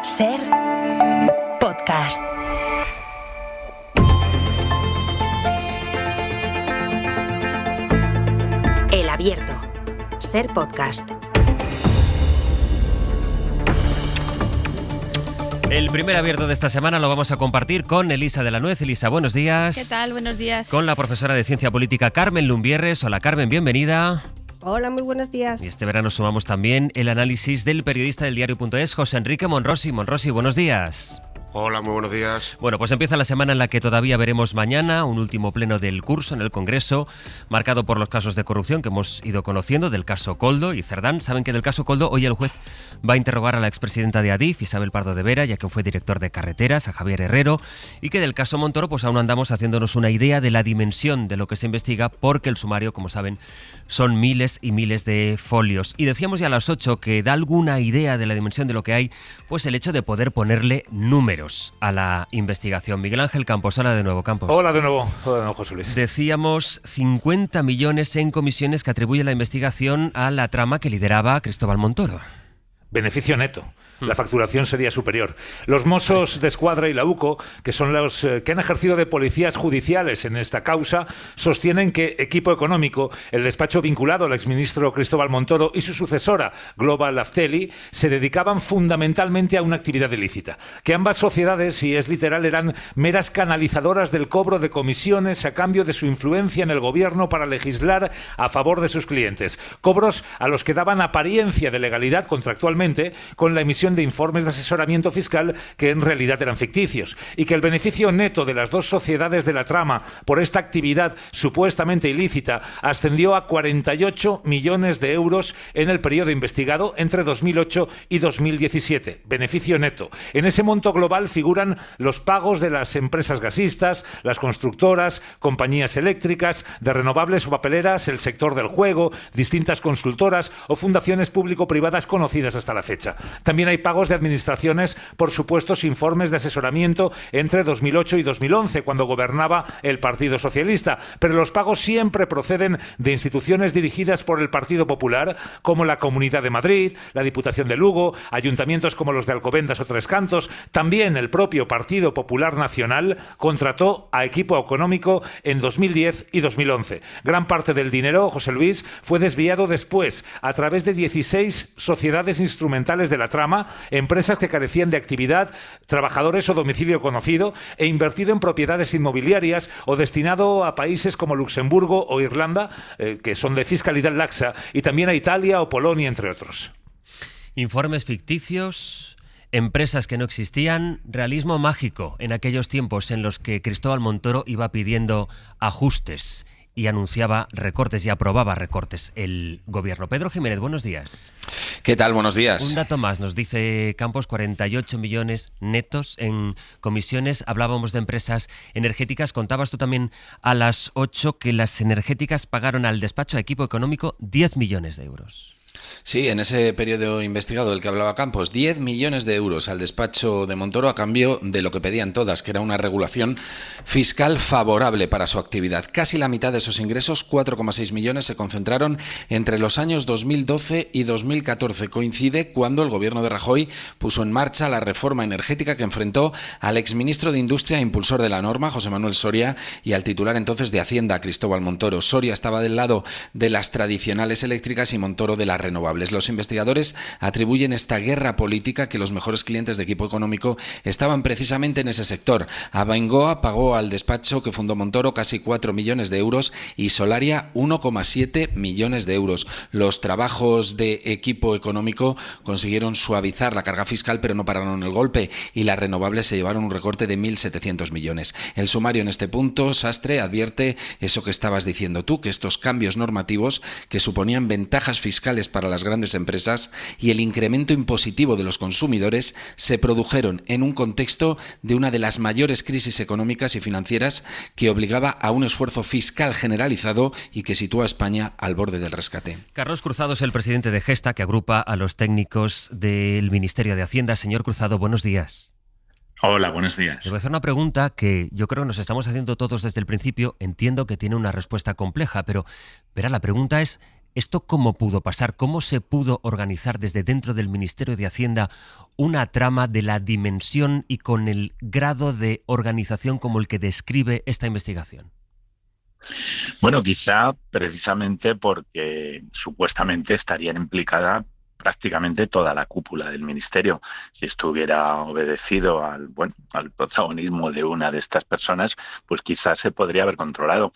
Ser podcast. El Abierto. Ser podcast. El primer abierto de esta semana lo vamos a compartir con Elisa de la Nuez. Elisa, buenos días. ¿Qué tal? Buenos días. Con la profesora de Ciencia Política Carmen Lumbierres. Hola Carmen, bienvenida. Hola, muy buenos días. Y este verano sumamos también el análisis del periodista del diario.es, José Enrique Monrosi. Monrosi, buenos días. Hola, muy buenos días. Bueno, pues empieza la semana en la que todavía veremos mañana un último pleno del curso en el Congreso, marcado por los casos de corrupción que hemos ido conociendo, del caso Koldo y Cerdán. Saben que del caso Koldo hoy el juez va a interrogar a la expresidenta de Adif, Isabel Pardo de Vera, ya que fue director de Carreteras, a Javier Herrero, y que del caso Montoro pues aún andamos haciéndonos una idea de la dimensión de lo que se investiga, porque el sumario, como saben, son miles y miles de folios. Y decíamos ya a las 8 que da alguna idea de la dimensión de lo que hay, pues el hecho de poder ponerle números a la investigación. Miguel Ángel Campos, hola de nuevo, Campos. Hola de nuevo, José Luis. Decíamos 50 millones en comisiones que atribuye la investigación a la trama que lideraba Cristóbal Montoro. Beneficio neto. La facturación sería superior. Los Mossos de Escuadra y la UCO, que son los que han ejercido de policías judiciales en esta causa, sostienen que Equipo Económico, el despacho vinculado al exministro Cristóbal Montoro y su sucesora, Global Afteli, se dedicaban fundamentalmente a una actividad ilícita. Que ambas sociedades, si es literal, eran meras canalizadoras del cobro de comisiones a cambio de su influencia en el gobierno para legislar a favor de sus clientes. Cobros a los que daban apariencia de legalidad contractualmente con la emisión de informes de asesoramiento fiscal que en realidad eran ficticios, y que el beneficio neto de las dos sociedades de la trama por esta actividad supuestamente ilícita ascendió a 48 millones de euros en el periodo investigado entre 2008 y 2017. Beneficio neto. En ese monto global figuran los pagos de las empresas gasistas, las constructoras, compañías eléctricas, de renovables o papeleras, el sector del juego, distintas consultoras o fundaciones público-privadas conocidas hasta la fecha. También hay pagos de administraciones por supuestos informes de asesoramiento entre 2008 y 2011, cuando gobernaba el Partido Socialista. Pero los pagos siempre proceden de instituciones dirigidas por el Partido Popular, como la Comunidad de Madrid, la Diputación de Lugo, ayuntamientos como los de Alcobendas o Tres Cantos. También el propio Partido Popular Nacional contrató a Equipo Económico en 2010 y 2011. Gran parte del dinero, José Luis, fue desviado después a través de 16 sociedades instrumentales de la trama, empresas que carecían de actividad, trabajadores o domicilio conocido, e invertido en propiedades inmobiliarias o destinado a países como Luxemburgo o Irlanda, que son de fiscalidad laxa, y también a Italia o Polonia, entre otros. Informes ficticios, empresas que no existían, realismo mágico en aquellos tiempos en los que Cristóbal Montoro iba pidiendo ajustes y anunciaba recortes y aprobaba recortes el gobierno. Pedro Jiménez, buenos días. ¿Qué tal? Buenos días. Un dato más, nos dice Campos, 48 millones netos en comisiones. Hablábamos de empresas energéticas. Contabas tú también a las 8 que las energéticas pagaron al despacho de Equipo Económico 10 millones de euros. Sí, en ese periodo investigado del que hablaba Campos, 10 millones de euros al despacho de Montoro a cambio de lo que pedían todas, que era una regulación fiscal favorable para su actividad. Casi la mitad de esos ingresos, 4,6 millones, se concentraron entre los años 2012 y 2014. Coincide cuando el gobierno de Rajoy puso en marcha la reforma energética que enfrentó al exministro de Industria e impulsor de la norma, José Manuel Soria, y al titular entonces de Hacienda, Cristóbal Montoro. Soria estaba del lado de las tradicionales eléctricas y Montoro de las renovables. Los investigadores atribuyen esta guerra política que los mejores clientes de Equipo Económico estaban precisamente en ese sector. Abengoa pagó al despacho que fundó Montoro casi 4 millones de euros y Solaria 1,7 millones de euros. Los trabajos de Equipo Económico consiguieron suavizar la carga fiscal, pero no pararon el golpe, y las renovables se llevaron un recorte de 1.700 millones. El sumario en este punto, Sastre, advierte eso que estabas diciendo tú, que estos cambios normativos que suponían ventajas fiscales para las grandes empresas y el incremento impositivo de los consumidores se produjeron en un contexto de una de las mayores crisis económicas y financieras que obligaba a un esfuerzo fiscal generalizado y que sitúa a España al borde del rescate. Carlos Cruzado es el presidente de Gesta, que agrupa a los técnicos del Ministerio de Hacienda. Señor Cruzado, buenos días. Hola, buenos días. Le voy a hacer una pregunta que yo creo que nos estamos haciendo todos desde el principio. Entiendo que tiene una respuesta compleja, pero verá, la pregunta es: ¿Esto cómo pudo pasar? ¿Cómo se pudo organizar desde dentro del Ministerio de Hacienda una trama de la dimensión y con el grado de organización como el que describe esta investigación? Bueno, quizá precisamente porque supuestamente estarían implicada prácticamente toda la cúpula del ministerio. Si esto hubiera obedecido al protagonismo de una de estas personas, pues quizás se podría haber controlado.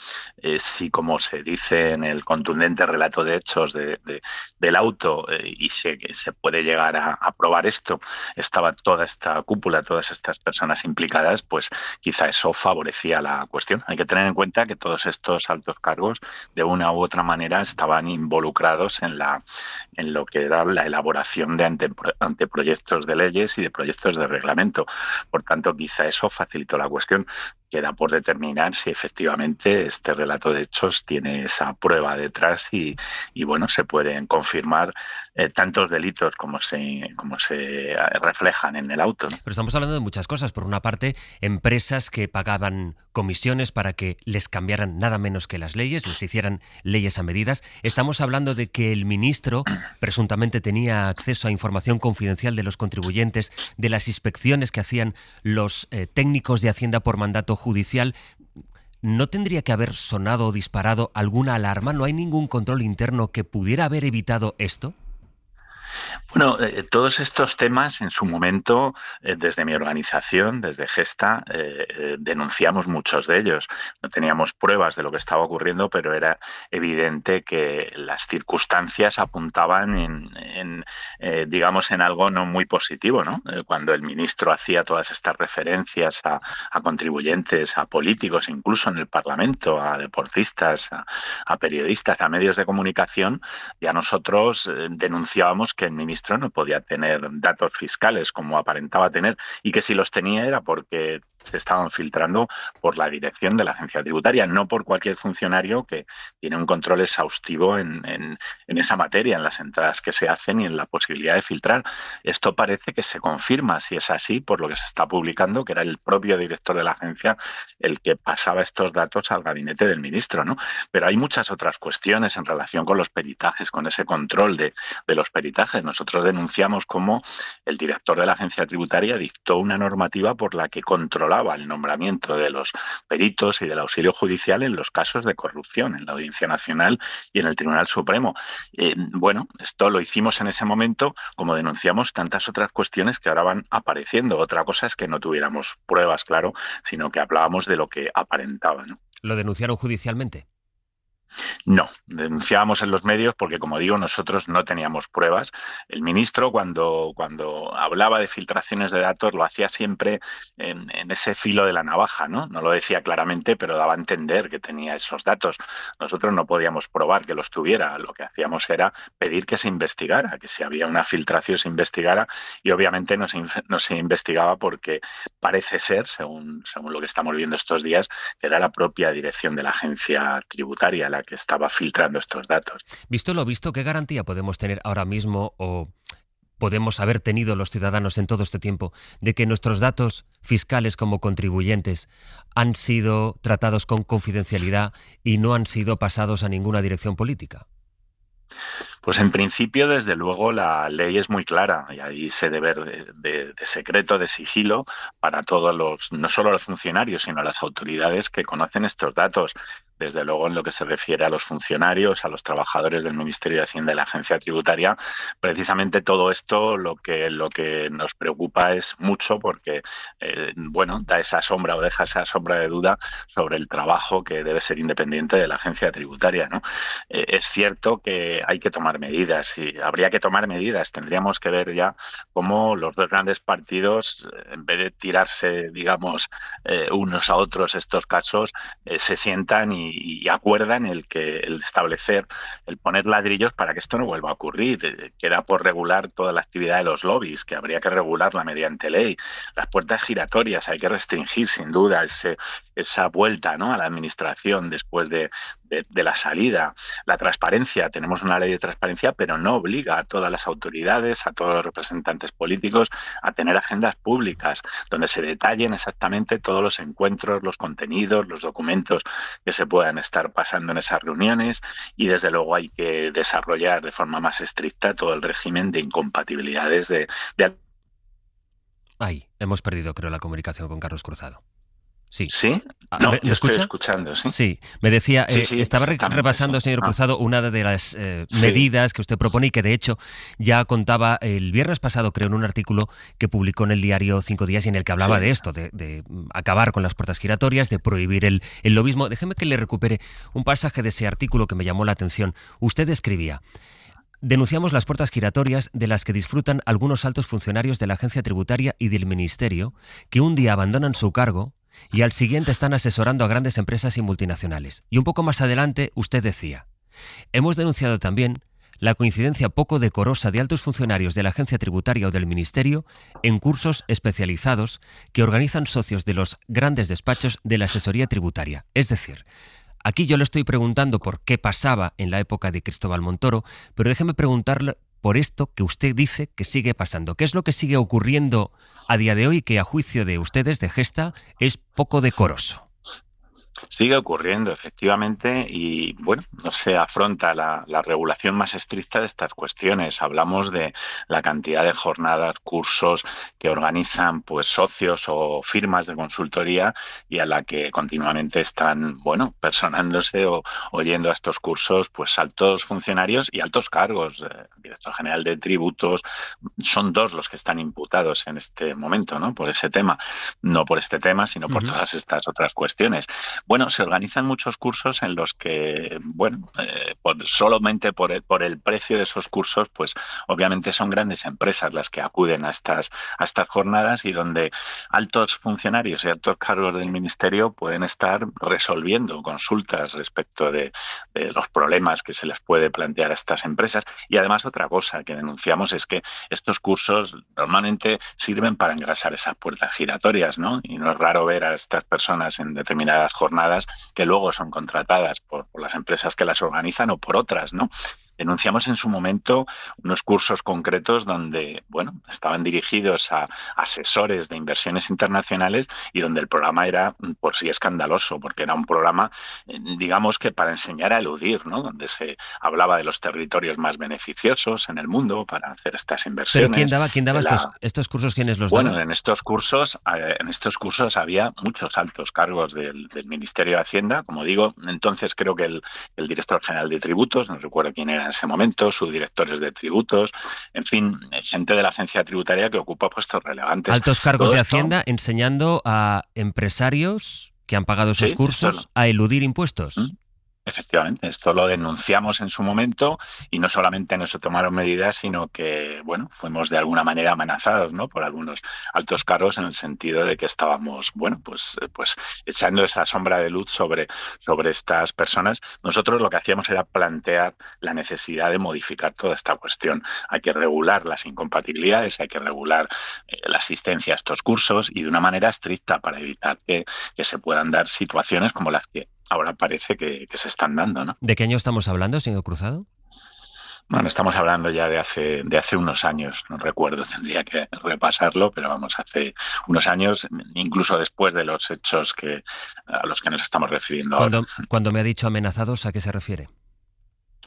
Si, como se dice en el contundente relato de hechos del auto, y se puede llegar a probar esto, estaba toda esta cúpula, todas estas personas implicadas, pues quizá eso favorecía la cuestión. Hay que tener en cuenta que todos estos altos cargos, de una u otra manera, estaban involucrados en lo que era la elaboración de anteproyectos de leyes y de proyectos de reglamento. Por tanto, quizá eso facilitó la cuestión. Queda por determinar si efectivamente este relato de hechos tiene esa prueba detrás y bueno, se pueden confirmar tantos delitos como se reflejan en el auto, ¿no? Pero estamos hablando de muchas cosas. Por una parte, empresas que pagaban comisiones para que les cambiaran nada menos que las leyes, les hicieran leyes a medidas. Estamos hablando de que el ministro presuntamente tenía acceso a información confidencial de los contribuyentes, de las inspecciones que hacían los técnicos de Hacienda por mandato judicial. ¿No tendría que haber sonado o disparado alguna alarma? ¿No hay ningún control interno que pudiera haber evitado esto? Bueno, todos estos temas en su momento, desde mi organización, desde Gesta, denunciamos muchos de ellos. No teníamos pruebas de lo que estaba ocurriendo, pero era evidente que las circunstancias apuntaban digamos, en algo no muy positivo, ¿no? Cuando el ministro hacía todas estas referencias a contribuyentes, a políticos, incluso en el Parlamento, a deportistas, a periodistas, a medios de comunicación, ya nosotros denunciábamos que el ministro no podía tener datos fiscales como aparentaba tener, y que si los tenía era porque se estaban filtrando por la dirección de la agencia tributaria, no por cualquier funcionario que tiene un control exhaustivo en esa materia, en las entradas que se hacen y en la posibilidad de filtrar. Esto parece que se confirma, si es así, por lo que se está publicando, que era el propio director de la agencia el que pasaba estos datos al gabinete del ministro, ¿no? Pero hay muchas otras cuestiones en relación con los peritajes, con ese control de los peritajes. Nosotros denunciamos cómo el director de la agencia tributaria dictó una normativa por la que controlaba el nombramiento de los peritos y del auxilio judicial en los casos de corrupción en la Audiencia Nacional y en el Tribunal Supremo. Bueno, esto lo hicimos en ese momento, como denunciamos tantas otras cuestiones que ahora van apareciendo. Otra cosa es que no tuviéramos pruebas, claro, sino que hablábamos de lo que aparentaba, ¿no? ¿Lo denunciaron judicialmente? No, denunciábamos en los medios porque, como digo, nosotros no teníamos pruebas. El ministro, cuando hablaba de filtraciones de datos, lo hacía siempre en ese filo de la navaja, ¿no? No lo decía claramente, pero daba a entender que tenía esos datos. Nosotros no podíamos probar que los tuviera. Lo que hacíamos era pedir que se investigara, que si había una filtración se investigara, y obviamente no se investigaba porque parece ser, según lo que estamos viendo estos días, que era la propia dirección de la agencia tributaria la que estaba filtrando estos datos. Visto lo visto, ¿qué garantía podemos tener ahora mismo o podemos haber tenido los ciudadanos en todo este tiempo de que nuestros datos fiscales como contribuyentes han sido tratados con confidencialidad y no han sido pasados a ninguna dirección política? Pues en principio, desde luego, la ley es muy clara y hay ese deber de secreto, de sigilo para todos no solo los funcionarios, sino las autoridades que conocen estos datos. Desde luego, en lo que se refiere a los funcionarios, a los trabajadores del Ministerio de Hacienda y la Agencia Tributaria, precisamente todo esto lo que nos preocupa es mucho porque, da esa sombra o deja esa sombra de duda sobre el trabajo que debe ser independiente de la Agencia Tributaria, ¿no? Es cierto que hay que tomar medidas y habría que tomar medidas. Tendríamos que ver ya cómo los dos grandes partidos, en vez de tirarse, digamos, unos a otros estos casos, se sientan y acuerdan el establecer, el poner ladrillos para que esto no vuelva a ocurrir. Queda por regular toda la actividad de los lobbies, que habría que regularla mediante ley. Las puertas giratorias hay que restringir, sin duda, esa vuelta, ¿no?, a la administración después de de la salida. La transparencia, tenemos una ley de transparencia, pero no obliga a todas las autoridades, a todos los representantes políticos a tener agendas públicas donde se detallen exactamente todos los encuentros, los contenidos, los documentos que se puedan estar pasando en esas reuniones, y desde luego hay que desarrollar de forma más estricta todo el régimen de incompatibilidades de... Ahí, hemos perdido, creo, la comunicación con Carlos Cruzado. Sí. ¿Sí? No, ¿Me escucha? estoy escuchando, ¿sí? Sí, me decía, Sí, estaba repasando, sí. señor Cruzado, una de las medidas que usted propone y que de hecho ya contaba el viernes pasado, creo, en un artículo que publicó en el diario 5 Días y en el que hablaba de esto, de acabar con las puertas giratorias, de prohibir el lobismo. Déjeme que le recupere un pasaje de ese artículo que me llamó la atención. Usted escribía: denunciamos las puertas giratorias de las que disfrutan algunos altos funcionarios de la agencia tributaria y del ministerio que un día abandonan su cargo y al siguiente están asesorando a grandes empresas y multinacionales. Y un poco más adelante usted decía: hemos denunciado también la coincidencia poco decorosa de altos funcionarios de la agencia tributaria o del ministerio en cursos especializados que organizan socios de los grandes despachos de la asesoría tributaria. Es decir, aquí yo le estoy preguntando por qué pasaba en la época de Cristóbal Montoro, pero déjeme preguntarle por esto que usted dice que sigue pasando. ¿Qué es lo que sigue ocurriendo a día de hoy que, a juicio de ustedes, de Gesta, es poco decoroso? Sigue ocurriendo, efectivamente, y bueno, no se afronta la regulación más estricta de estas cuestiones. Hablamos de la cantidad de jornadas, cursos que organizan pues socios o firmas de consultoría y a la que continuamente están, bueno, personándose o yendo a estos cursos pues altos funcionarios y altos cargos. Director General de Tributos, son dos los que están imputados en este momento, ¿no? Por ese tema, no por este tema, sino por todas estas otras cuestiones. Bueno, se organizan muchos cursos en los que, bueno, solamente por el precio de esos cursos, pues obviamente son grandes empresas las que acuden a estas jornadas y donde altos funcionarios y altos cargos del ministerio pueden estar resolviendo consultas respecto de los problemas que se les puede plantear a estas empresas. Y además otra cosa que denunciamos es que estos cursos normalmente sirven para engrasar esas puertas giratorias, ¿no? Y no es raro ver a estas personas en determinadas jornadas que luego son contratadas por las empresas que las organizan o por otras, ¿no? Denunciamos en su momento unos cursos concretos donde, bueno, estaban dirigidos a asesores de inversiones internacionales y donde el programa era por sí escandaloso, porque era un programa, digamos que para enseñar a eludir, ¿no? Donde se hablaba de los territorios más beneficiosos en el mundo para hacer estas inversiones. ¿Pero quién daba estos cursos? ¿Quiénes los daban? Bueno, en estos cursos había muchos altos cargos del Ministerio de Hacienda. Como digo, entonces creo que el director general de tributos, no recuerdo quién era en ese momento, subdirectores de tributos, en fin, gente de la agencia tributaria que ocupa puestos relevantes. Altos cargos de Hacienda enseñando a empresarios que han pagado esos cursos a eludir impuestos. Efectivamente, esto lo denunciamos en su momento y no solamente no se tomaron medidas, sino que, bueno, fuimos de alguna manera amenazados, ¿no? Por algunos altos cargos en el sentido de que estábamos, bueno, pues echando esa sombra de luz sobre estas personas. Nosotros lo que hacíamos era plantear la necesidad de modificar toda esta cuestión. Hay que regular las incompatibilidades, hay que regular la asistencia a estos cursos y de una manera estricta para evitar que se puedan dar situaciones como las que ahora parece que se están dando, ¿no? ¿De qué año estamos hablando, señor Cruzado? Bueno, estamos hablando ya de hace unos años, no recuerdo, tendría que repasarlo, pero vamos, hace unos años, incluso después de los hechos a los que nos estamos refiriendo ahora. Cuando me ha dicho amenazados, ¿a qué se refiere?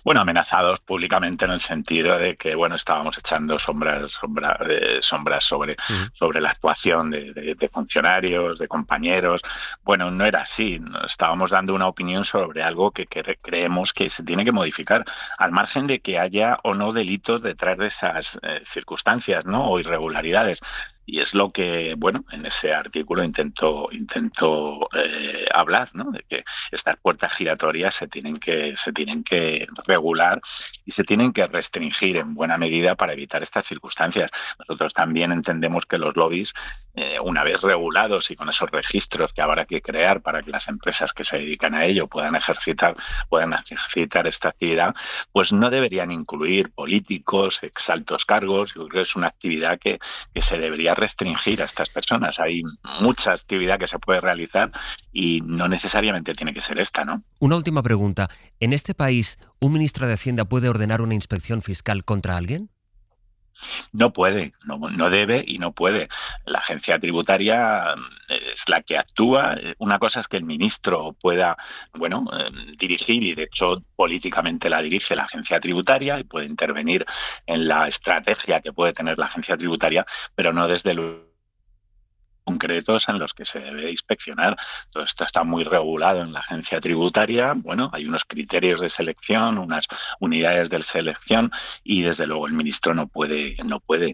Bueno, amenazados públicamente en el sentido de que, bueno, estábamos echando sombras sobre la actuación de funcionarios, de compañeros. Bueno, no era así. Estábamos dando una opinión sobre algo que creemos que se tiene que modificar, al margen de que haya o no delitos detrás de esas circunstancias, ¿no? O irregularidades. Y es lo que, bueno, en ese artículo intento hablar, ¿no? De que estas puertas giratorias se tienen que regular y se tienen que restringir en buena medida para evitar estas circunstancias. Nosotros también entendemos que los lobbies una vez regulados y con esos registros que habrá que crear para que las empresas que se dedican a ello puedan ejercitar esta actividad, pues no deberían incluir políticos, exaltos cargos. Yo creo que es una actividad que se debería restringir a estas personas. Hay mucha actividad que se puede realizar y no necesariamente tiene que ser esta, ¿no? Una última pregunta. ¿En este país un ministro de Hacienda puede ordenar una inspección fiscal contra alguien? No puede, no debe y no puede. La agencia tributaria es la que actúa. Una cosa es que el ministro pueda, dirigir, y de hecho políticamente la dirige la agencia tributaria y puede intervenir en la estrategia que puede tener la agencia tributaria, pero no desde los concretos en los que se debe inspeccionar. Todo esto está muy regulado en la agencia tributaria. Bueno, hay unos criterios de selección, unas unidades de selección, y desde luego el ministro no puede,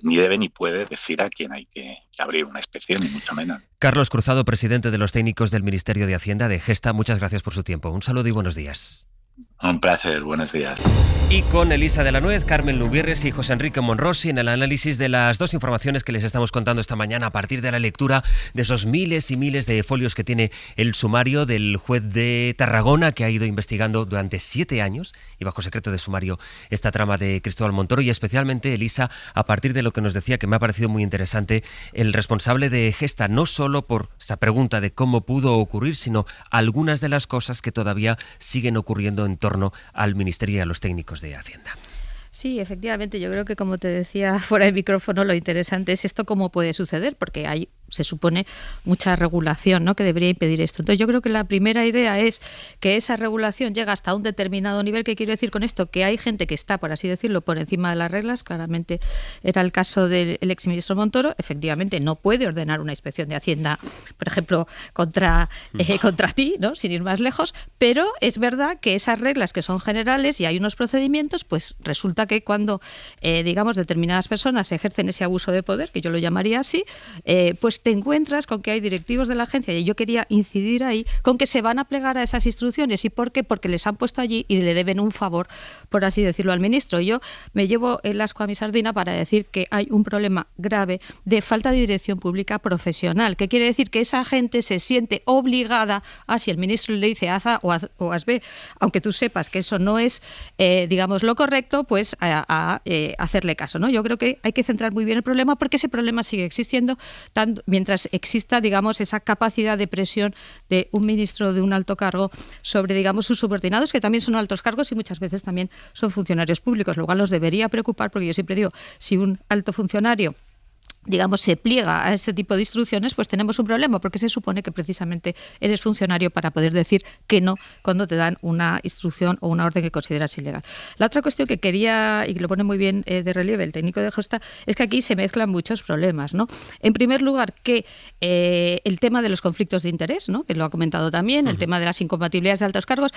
ni debe ni puede decir a quién hay que abrir una inspección, ni mucho menos. Carlos Cruzado, presidente de los técnicos del Ministerio de Hacienda de Gesta, muchas gracias por su tiempo. Un saludo y buenos días. Un placer, buenos días. Y con Elisa de la Nuez, Carmen Lubierres y José Enrique Monrosi en el análisis de las dos informaciones que les estamos contando esta mañana a partir de la lectura de esos miles y miles de folios que tiene el sumario del juez de Tarragona, que ha ido investigando durante 7 años y bajo secreto de sumario esta trama de Cristóbal Montoro, y especialmente, Elisa, a partir de lo que nos decía, que me ha parecido muy interesante, el responsable de Gesta, no solo por esa pregunta de cómo pudo ocurrir, sino algunas de las cosas que todavía siguen ocurriendo en torno al Ministerio y a los técnicos de Hacienda. Sí, efectivamente, yo creo que, como te decía fuera de micrófono, lo interesante es esto, cómo puede suceder, porque hay, se supone, mucha regulación, ¿no?, que debería impedir esto. Entonces yo creo que la primera idea es que esa regulación llega hasta un determinado nivel. ¿Qué quiero decir con esto? Que hay gente que está, por así decirlo, por encima de las reglas. Claramente era el caso del exministro Montoro. Efectivamente no puede ordenar una inspección de Hacienda, por ejemplo, contra ti, ¿no?, sin ir más lejos, pero es verdad que esas reglas, que son generales y hay unos procedimientos, pues resulta que cuando, digamos, determinadas personas ejercen ese abuso de poder, que yo lo llamaría así, pues te encuentras con que hay directivos de la agencia, y yo quería incidir ahí, con que se van a plegar a esas instrucciones. ¿Y por qué? Porque les han puesto allí y le deben un favor, por así decirlo, al ministro. Yo me llevo el ascua a mi sardina para decir que hay un problema grave de falta de dirección pública profesional, que quiere decir que esa gente se siente obligada a, si el ministro le dice haz A o haz B, aunque tú sepas que eso no es, digamos, lo correcto, pues a hacerle caso, ¿no? Yo creo que hay que centrar muy bien el problema, porque ese problema sigue existiendo tanto mientras exista, digamos, esa capacidad de presión de un ministro, de un alto cargo, sobre, digamos, sus subordinados, que también son altos cargos y muchas veces también son funcionarios públicos, lo cual nos debería preocupar, porque yo siempre digo, si un alto funcionario, digamos, se pliega a este tipo de instrucciones, pues tenemos un problema, porque se supone que precisamente eres funcionario para poder decir que no cuando te dan una instrucción o una orden que consideras ilegal. La otra cuestión que quería, y que lo pone muy bien de relieve el técnico de Gesta, es que aquí se mezclan muchos problemas, ¿no? En primer lugar, que el tema de los conflictos de interés, ¿no?, que lo ha comentado también, el tema de las incompatibilidades de altos cargos.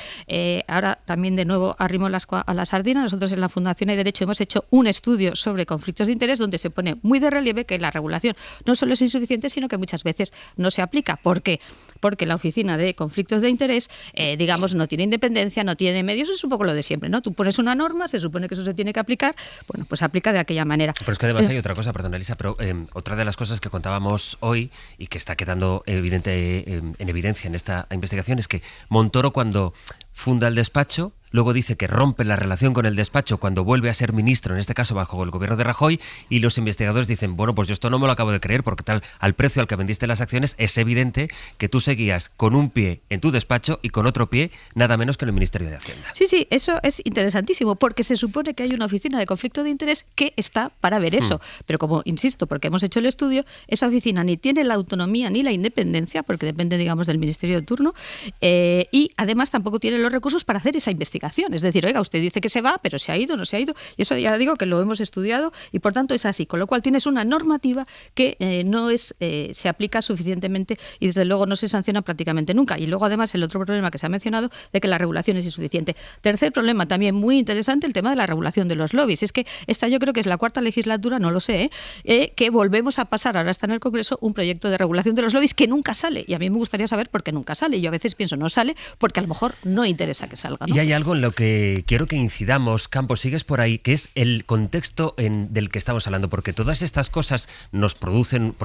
Ahora también, de nuevo, arrimo a la sardina. Nosotros en la Fundación Hay Derecho hemos hecho un estudio sobre conflictos de interés, donde se pone muy de relieve que la regulación no solo es insuficiente, sino que muchas veces no se aplica. ¿Por qué? Porque la Oficina de Conflictos de Interés, digamos, no tiene independencia, no tiene medios. Es un poco lo de siempre, ¿no? Tú pones una norma, se supone que eso se tiene que aplicar, bueno, pues se aplica de aquella manera. Pero es que además hay otra cosa, perdón, Elisa, pero otra de las cosas que contábamos hoy y que está quedando en evidencia en esta investigación es que Montoro, cuando funda el despacho, luego dice que rompe la relación con el despacho cuando vuelve a ser ministro, en este caso bajo el gobierno de Rajoy, y los investigadores dicen, bueno, pues yo esto no me lo acabo de creer, porque tal, al precio al que vendiste las acciones, es evidente que tú seguías con un pie en tu despacho y con otro pie nada menos que en el Ministerio de Hacienda. Sí, eso es interesantísimo, porque se supone que hay una oficina de conflicto de interés que está para ver eso. Pero como insisto, porque hemos hecho el estudio, esa oficina ni tiene la autonomía ni la independencia, porque depende, digamos, del ministerio de turno, y además tampoco tiene los recursos para hacer esa investigación. Es decir, oiga, usted dice que se va, pero se ha ido, no se ha ido. Y eso ya digo que lo hemos estudiado y por tanto es así. Con lo cual tienes una normativa que no se aplica suficientemente y desde luego no se sanciona prácticamente nunca. Y luego además el otro problema que se ha mencionado de que la regulación es insuficiente. Tercer problema también muy interesante, el tema de la regulación de los lobbies. Es que esta yo creo que es la 4ª legislatura, no lo sé, que volvemos a pasar, ahora está en el Congreso, un proyecto de regulación de los lobbies que nunca sale. Y a mí me gustaría saber por qué nunca sale. Yo a veces pienso, no sale porque a lo mejor no interesa que salga, ¿no? Y hay algo en lo que quiero que incidamos, Campos, sigues por ahí, que es el contexto del que estamos hablando, porque todas estas cosas nos producen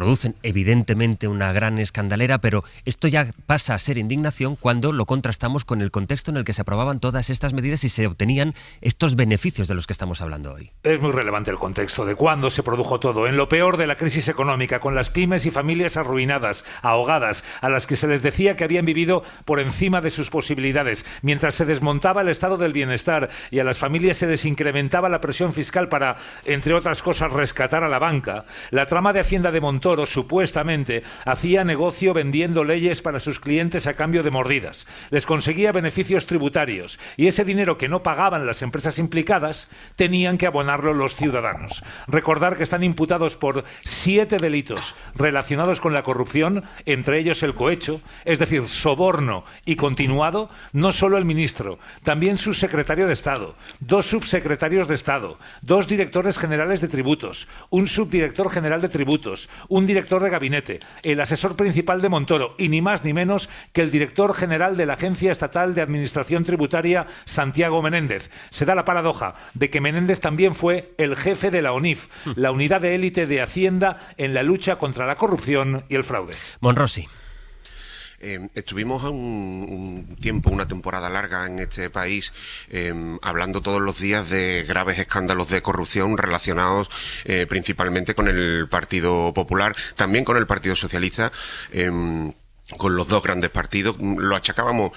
evidentemente una gran escandalera, pero esto ya pasa a ser indignación cuando lo contrastamos con el contexto en el que se aprobaban todas estas medidas y se obtenían estos beneficios de los que estamos hablando hoy. Es muy relevante el contexto de cuándo se produjo todo. En lo peor de la crisis económica, con las pymes y familias arruinadas, ahogadas, a las que se les decía que habían vivido por encima de sus posibilidades, mientras se desmontaba el estado del bienestar y a las familias se les incrementaba la presión fiscal para, entre otras cosas, rescatar a la banca, la trama de Hacienda de Montoro supuestamente hacía negocio vendiendo leyes para sus clientes a cambio de mordidas. Les conseguía beneficios tributarios y ese dinero que no pagaban las empresas implicadas tenían que abonarlo los ciudadanos. Recordar que están imputados por 7 delitos relacionados con la corrupción, entre ellos el cohecho, es decir, soborno y continuado, no solo el ministro, también su secretario de Estado, 2 subsecretarios de Estado, 2 directores generales de tributos, un subdirector general de tributos, un director de gabinete, el asesor principal de Montoro y ni más ni menos que el director general de la Agencia Estatal de Administración Tributaria, Santiago Menéndez. Se da la paradoja de que Menéndez también fue el jefe de la ONIF, la unidad de élite de Hacienda en la lucha contra la corrupción y el fraude. Monrosi. Estuvimos un tiempo, una temporada larga en este país, hablando todos los días de graves escándalos de corrupción relacionados principalmente con el Partido Popular, también con el Partido Socialista, con los dos grandes partidos. Lo achacábamos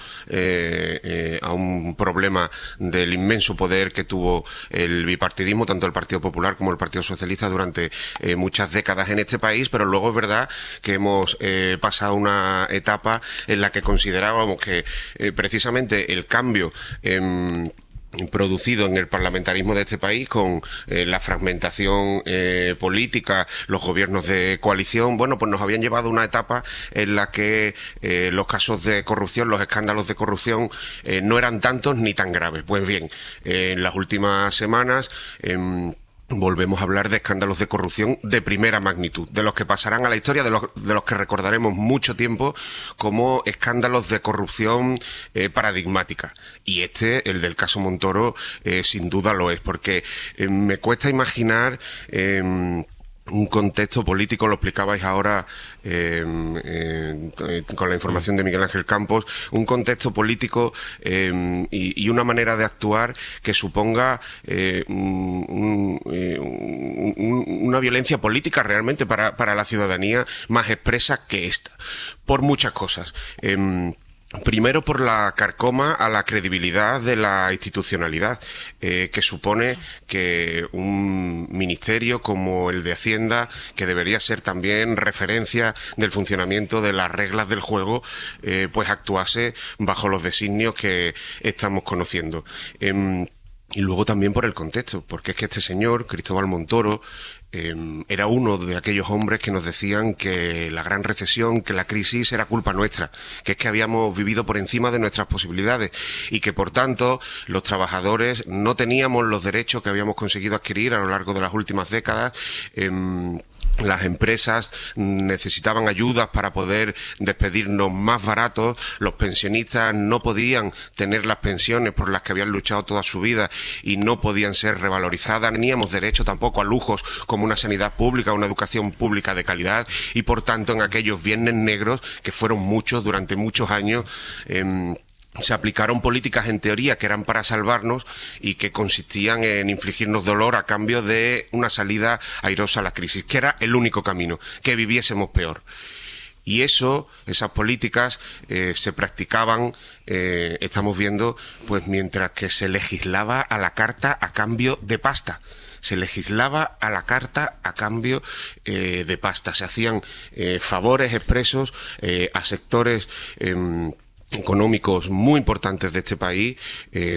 a un problema del inmenso poder que tuvo el bipartidismo, tanto el Partido Popular como el Partido Socialista, durante muchas décadas en este país, pero luego es verdad que hemos pasado una etapa en la que considerábamos que precisamente el cambio producido en el parlamentarismo de este país, con la fragmentación política, los gobiernos de coalición, bueno, pues nos habían llevado a una etapa en la que los casos de corrupción, los escándalos de corrupción no eran tantos ni tan graves. Pues bien, en las últimas semanas volvemos a hablar de escándalos de corrupción de primera magnitud, de los que pasarán a la historia, de los que recordaremos mucho tiempo como escándalos de corrupción paradigmática. Y el del caso Montoro, sin duda lo es, porque me cuesta imaginar un contexto político, lo explicabais ahora con la información de Miguel Ángel Campos, un contexto político y una manera de actuar que suponga una violencia política realmente para la ciudadanía más expresa que esta, por muchas cosas. Primero, por la carcoma a la credibilidad de la institucionalidad, que supone que un ministerio como el de Hacienda, que debería ser también referencia del funcionamiento de las reglas del juego, pues actuase bajo los designios que estamos conociendo. Y luego también por el contexto, porque es que este señor, Cristóbal Montoro, era uno de aquellos hombres que nos decían que la gran recesión, que la crisis era culpa nuestra, que es que habíamos vivido por encima de nuestras posibilidades y que por tanto los trabajadores no teníamos los derechos que habíamos conseguido adquirir a lo largo de las últimas décadas. Las empresas necesitaban ayudas para poder despedirnos más baratos, los pensionistas no podían tener las pensiones por las que habían luchado toda su vida y no podían ser revalorizadas, teníamos derecho tampoco a lujos como una sanidad pública, una educación pública de calidad, y por tanto en aquellos viernes negros, que fueron muchos durante muchos años, se aplicaron políticas en teoría que eran para salvarnos y que consistían en infligirnos dolor a cambio de una salida airosa a la crisis, que era el único camino, que viviésemos peor. Y esas políticas se practicaban, estamos viendo, pues mientras que se legislaba a la carta a cambio de pasta. Se legislaba a la carta a cambio de pasta. Se hacían favores expresos a sectores económicos muy importantes de este país.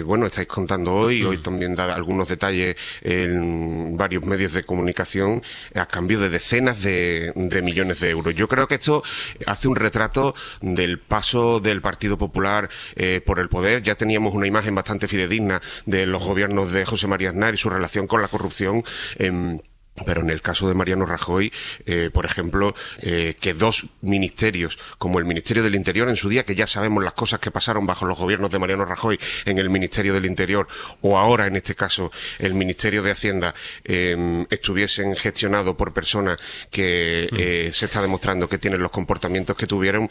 Bueno, estáis contando hoy también da algunos detalles en varios medios de comunicación a cambio de decenas de millones de euros. Yo creo que esto hace un retrato del paso del Partido Popular por el poder. Ya teníamos una imagen bastante fidedigna de los gobiernos de José María Aznar y su relación con la corrupción. Pero en el caso de Mariano Rajoy, por ejemplo, que dos ministerios, como el Ministerio del Interior en su día, que ya sabemos las cosas que pasaron bajo los gobiernos de Mariano Rajoy en el Ministerio del Interior, o ahora en este caso el Ministerio de Hacienda, estuviesen gestionados por personas que se está demostrando que tienen los comportamientos que tuvieron,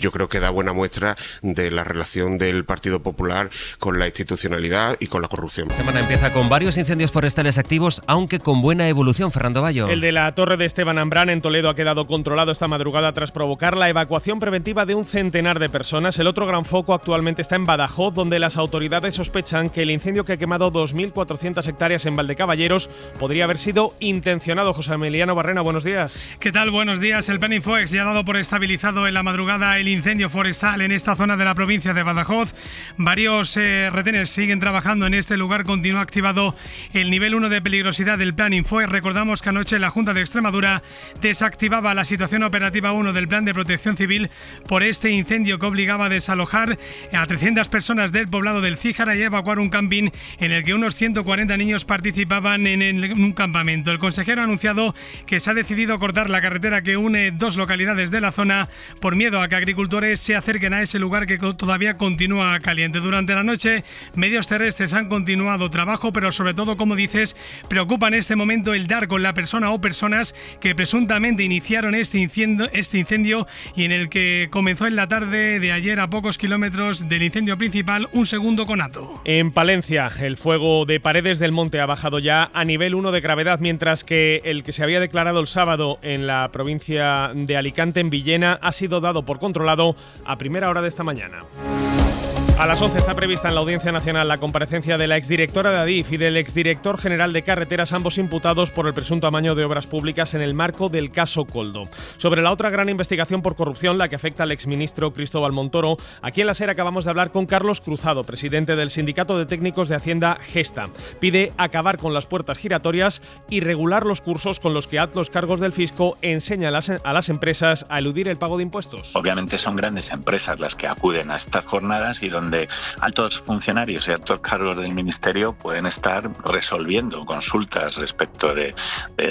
yo creo que da buena muestra de la relación del Partido Popular con la institucionalidad y con la corrupción. La semana empieza con varios incendios forestales activos, aunque con buena evolución. Fernando Bayo. El de la Torre de Esteban Ambrán en Toledo ha quedado controlado esta madrugada tras provocar la evacuación preventiva de un centenar de personas. El otro gran foco actualmente está en Badajoz, donde las autoridades sospechan que el incendio que ha quemado 2.400 hectáreas en Valdecaballeros podría haber sido intencionado. José Emiliano Barrena, buenos días. ¿Qué tal? Buenos días. El Peninfoex ya ha dado por estabilizado en la madrugada el incendio forestal en esta zona de la provincia de Badajoz. Varios retenes siguen trabajando en este lugar. Continúa activado el nivel 1 de peligrosidad del Plan Infoex. Recordamos que anoche la Junta de Extremadura desactivaba la situación operativa 1 del Plan de Protección Civil por este incendio que obligaba a desalojar a 300 personas del poblado del Cíjara y a evacuar un camping en el que unos 140 niños participaban en un campamento. El consejero ha anunciado que se ha decidido cortar la carretera que une dos localidades de la zona por miedo a que agricultores se acerquen a ese lugar que todavía continúa caliente. Durante la noche, medios terrestres han continuado trabajo, pero sobre todo, como dices, preocupa en este momento el dar con la persona o personas que presuntamente iniciaron este incendio y en el que comenzó en la tarde de ayer a pocos kilómetros del incendio principal un segundo conato. En Palencia, el fuego de Paredes del Monte ha bajado ya a nivel 1 de gravedad, mientras que el que se había declarado el sábado en la provincia de Alicante, en Villena, ha sido dado por controlado a primera hora de esta mañana. A las 11 está prevista en la Audiencia Nacional la comparecencia de la exdirectora de Adif y del exdirector general de Carreteras, ambos imputados por el presunto amaño de obras públicas en el marco del caso Koldo. Sobre la otra gran investigación por corrupción, la que afecta al exministro Cristóbal Montoro, aquí en la SER acabamos de hablar con Carlos Cruzado, presidente del Sindicato de Técnicos de Hacienda Gesta. Pide acabar con las puertas giratorias y regular los cursos con los que altos cargos del fisco enseñan a las empresas a eludir el pago de impuestos. Obviamente son grandes empresas las que acuden a estas jornadas y donde altos funcionarios y altos cargos del Ministerio pueden estar resolviendo consultas respecto de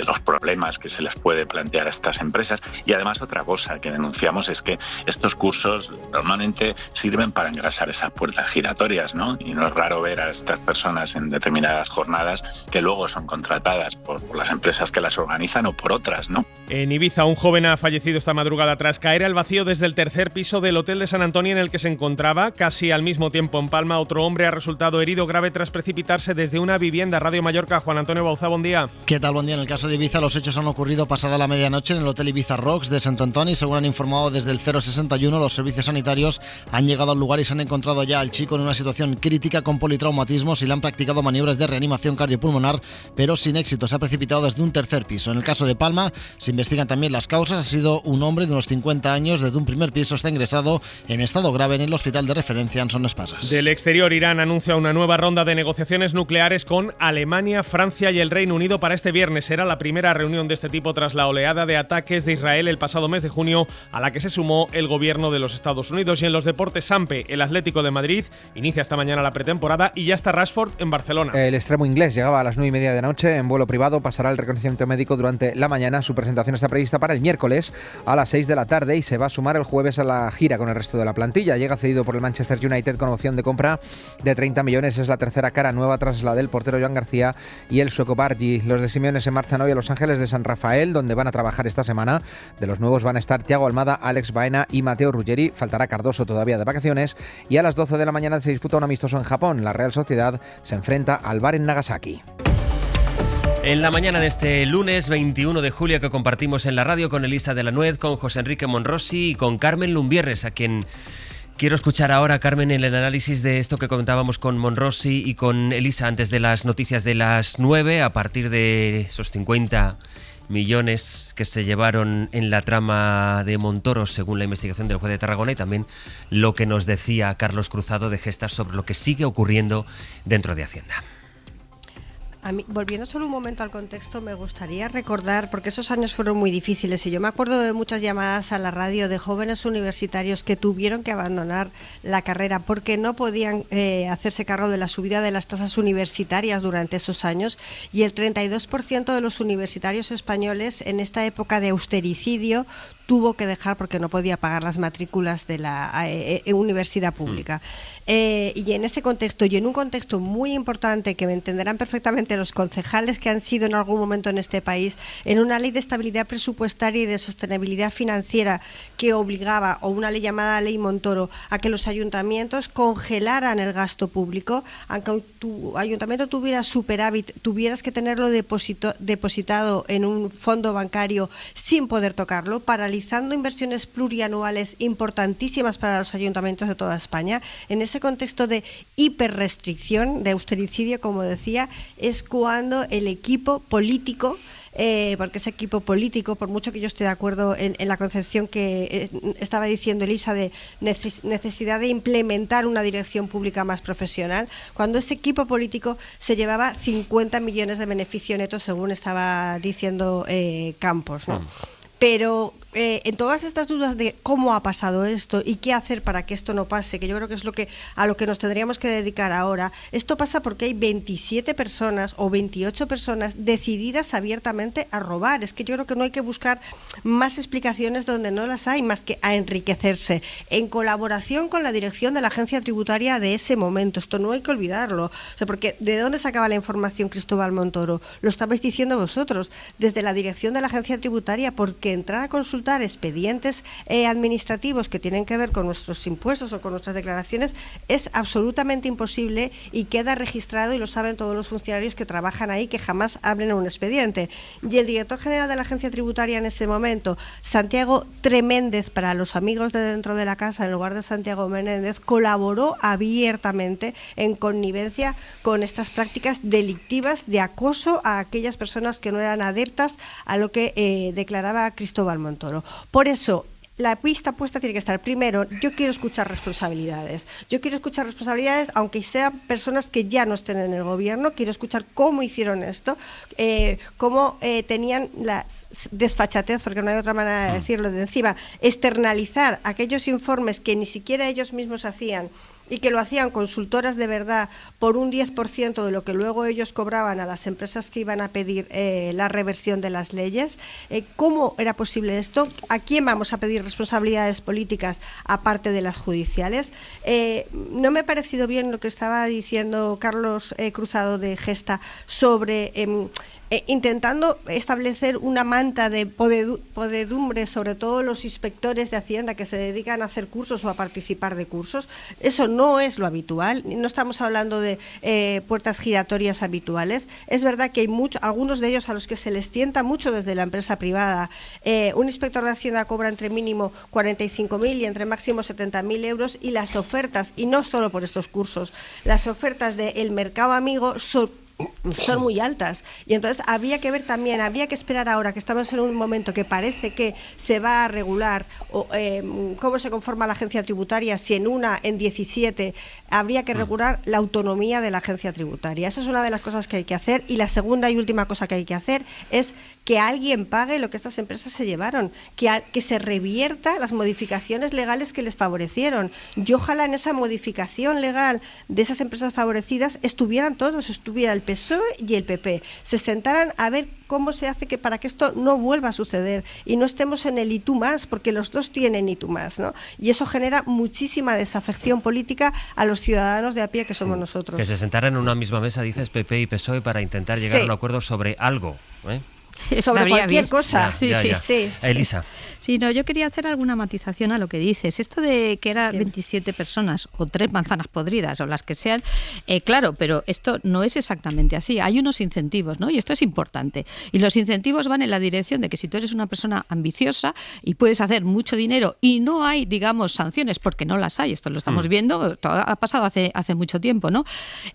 los problemas que se les puede plantear a estas empresas. Y además otra cosa que denunciamos es que estos cursos normalmente sirven para engrasar esas puertas giratorias, ¿no? Y no es raro ver a estas personas en determinadas jornadas que luego son contratadas por las empresas que las organizan o por otras, ¿no? En Ibiza, un joven ha fallecido esta madrugada tras caer al vacío desde el tercer piso del Hotel de San Antonio en el que se encontraba. Casi al mismo tiempo en Palma, otro hombre ha resultado herido grave tras precipitarse desde una vivienda. Radio Mallorca, Juan Antonio Bauzá, buen día. ¿Qué tal? Buen día. En el caso de Ibiza, los hechos han ocurrido pasada la medianoche en el Hotel Ibiza Rocks de Sant Antoni. Según han informado desde el 061, los servicios sanitarios han llegado al lugar y se han encontrado ya al chico en una situación crítica con politraumatismos y le han practicado maniobras de reanimación cardiopulmonar, pero sin éxito. Se ha precipitado desde un tercer piso. En el caso de Palma, se investigan también las causas. Ha sido un hombre de unos 50 años, desde un primer piso está ingresado en estado grave en el hospital de referencia en Son Espasas. Del exterior, Irán anuncia una nueva ronda de negociaciones nucleares con Alemania, Francia y el Reino Unido para este viernes. Será la primera reunión de este tipo tras la oleada de ataques de Israel el pasado mes de junio, a la que se sumó el gobierno de los Estados Unidos. Y en los deportes, Sampe, el Atlético de Madrid, inicia esta mañana la pretemporada y ya está Rashford en Barcelona. El extremo inglés llegaba a las 9:30 de la noche en vuelo privado, pasará el reconocimiento médico durante la mañana. Su presentación está prevista para el miércoles a las 6 de la tarde y se va a sumar el jueves a la gira con el resto de la plantilla. Llega cedido por el Manchester United con opción de compra de 30 millones. Es la tercera cara nueva tras la del portero Joan García y el sueco Bargi. Los de Simeone se marchan hoy a Los Ángeles de San Rafael, donde van a trabajar esta semana. De los nuevos van a estar Thiago Almada, Alex Baena y Mateo Ruggeri. Faltará Cardoso todavía de vacaciones. Y a las 12 de la mañana se disputa un amistoso en Japón. La Real Sociedad se enfrenta al VAR en Nagasaki. En la mañana de este lunes 21 de julio que compartimos en la radio con Elisa de la Nuez, con José Enrique Monrosi y con Carmen Lumbierres, a quien quiero escuchar ahora, Carmen, en el análisis de esto que comentábamos con Monrosi y con Elisa antes de las noticias de las 9, a partir de esos 50 millones que se llevaron en la trama de Montoro, según la investigación del juez de Tarragona, y también lo que nos decía Carlos Cruzado de Gestas sobre lo que sigue ocurriendo dentro de Hacienda. A mí, volviendo solo un momento al contexto, me gustaría recordar, porque esos años fueron muy difíciles y yo me acuerdo de muchas llamadas a la radio de jóvenes universitarios que tuvieron que abandonar la carrera porque no podían hacerse cargo de la subida de las tasas universitarias durante esos años, y el 32% de los universitarios españoles en esta época de austericidio tuvo que dejar porque no podía pagar las matrículas de la universidad pública. Y en ese contexto, y en un contexto muy importante que me entenderán perfectamente los concejales que han sido en algún momento en este país, en una ley de estabilidad presupuestaria y de sostenibilidad financiera que obligaba, o una ley llamada Ley Montoro, a que los ayuntamientos congelaran el gasto público, aunque tu ayuntamiento tuviera superávit, tuvieras que tenerlo depositado en un fondo bancario sin poder tocarlo, paralizando inversiones plurianuales importantísimas para los ayuntamientos de toda España. En ese contexto de hiperrestricción, de austericidio, como decía, es cuando el equipo político, porque ese equipo político, por mucho que yo esté de acuerdo en la concepción que estaba diciendo Elisa de necesidad de implementar una dirección pública más profesional, cuando ese equipo político se llevaba 50 millones de beneficio neto, según estaba diciendo Campos, ¿no? Pero en todas estas dudas de cómo ha pasado esto y qué hacer para que esto no pase, que yo creo que es a lo que nos tendríamos que dedicar ahora, esto pasa porque hay 27 personas o 28 personas decididas abiertamente a robar. Es que yo creo que no hay que buscar más explicaciones donde no las hay, más que a enriquecerse, en colaboración con la dirección de la agencia tributaria de ese momento. Esto no hay que olvidarlo. O sea, porque ¿de dónde sacaba la información Cristóbal Montoro? Lo estabais diciendo vosotros, desde la dirección de la agencia tributaria, porque entrar a consultar expedientes administrativos que tienen que ver con nuestros impuestos o con nuestras declaraciones es absolutamente imposible, y queda registrado, y lo saben todos los funcionarios que trabajan ahí, que jamás abren un expediente. Y el director general de la agencia tributaria en ese momento, Santiago Treméndez, para los amigos de dentro de la casa, en lugar de Santiago Menéndez, colaboró abiertamente en connivencia con estas prácticas delictivas de acoso a aquellas personas que no eran adeptas a lo que declaraba Cristóbal Montoro. Por eso, la pista puesta tiene que estar, primero, yo quiero escuchar responsabilidades. Yo quiero escuchar responsabilidades, aunque sean personas que ya no estén en el gobierno. Quiero escuchar cómo hicieron esto, cómo tenían la desfachatez, porque no hay otra manera de decirlo, de encima externalizar aquellos informes que ni siquiera ellos mismos hacían, y que lo hacían consultoras de verdad por un 10% de lo que luego ellos cobraban a las empresas que iban a pedir la reversión de las leyes. ¿Cómo era posible esto? ¿A quién vamos a pedir responsabilidades políticas aparte de las judiciales? No me ha parecido bien lo que estaba diciendo Carlos Cruzado de Gesta sobre intentando establecer una manta de podedumbre sobre todos los inspectores de Hacienda que se dedican a hacer cursos o a participar de cursos. Eso no es lo habitual, no estamos hablando de puertas giratorias habituales. Es verdad que hay algunos de ellos a los que se les tienta mucho desde la empresa privada. Un inspector de Hacienda cobra entre mínimo 45.000 y entre máximo 70.000 euros, y las ofertas, y no solo por estos cursos, las ofertas del mercado amigo son muy altas, y entonces habría que ver también, habría que esperar ahora que estamos en un momento que parece que se va a regular cómo se conforma la agencia tributaria, si en 17 habría que regular la autonomía de la agencia tributaria. Esa es una de las cosas que hay que hacer, y la segunda y última cosa que hay que hacer es que alguien pague lo que estas empresas se llevaron, que se revierta las modificaciones legales que les favorecieron. Y ojalá en esa modificación legal de esas empresas favorecidas estuvieran todos, estuviera el PSOE y el PP, se sentaran a ver cómo se hace para que esto no vuelva a suceder y no estemos en el y tú más, porque los dos tienen y tú más, ¿no? Y eso genera muchísima desafección política a los ciudadanos de a pie que somos nosotros. Que se sentaran en una misma mesa, dices, PP y PSOE, para intentar llegar a un acuerdo sobre algo, sobre cualquier cosa. Sí. Elisa. Sí, no, yo quería hacer alguna matización a lo que dices. Esto de que eran 27 personas o 3 manzanas podridas o las que sean, claro, pero esto no es exactamente así. Hay unos incentivos, ¿no? Y esto es importante. Y los incentivos van en la dirección de que si tú eres una persona ambiciosa y puedes hacer mucho dinero y no hay, digamos, sanciones, porque no las hay, esto lo estamos viendo, ha pasado hace mucho tiempo, ¿no?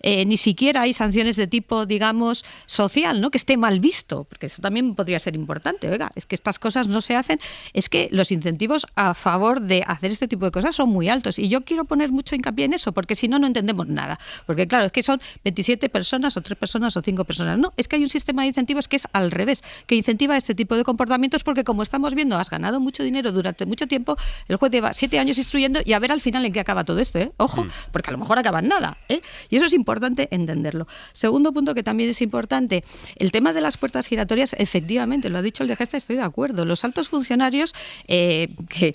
Ni siquiera hay sanciones de tipo, digamos, social, ¿no? Que esté mal visto, porque eso también también podría ser importante. Oiga, es que estas cosas no se hacen, es que los incentivos a favor de hacer este tipo de cosas son muy altos. Y yo quiero poner mucho hincapié en eso, porque si no, no entendemos nada. Porque claro, es que son 27 personas o 3 personas o 5 personas. No, es que hay un sistema de incentivos que es al revés, que incentiva este tipo de comportamientos, porque como estamos viendo, has ganado mucho dinero durante mucho tiempo, el juez lleva 7 años instruyendo y a ver al final en qué acaba todo esto, ¿eh? Ojo, porque a lo mejor acaba en nada, ¿eh? Y eso es importante entenderlo. Segundo punto que también es importante, el tema de las puertas giratorias, efectivamente, lo ha dicho el de Gesta, estoy de acuerdo. Los altos funcionarios que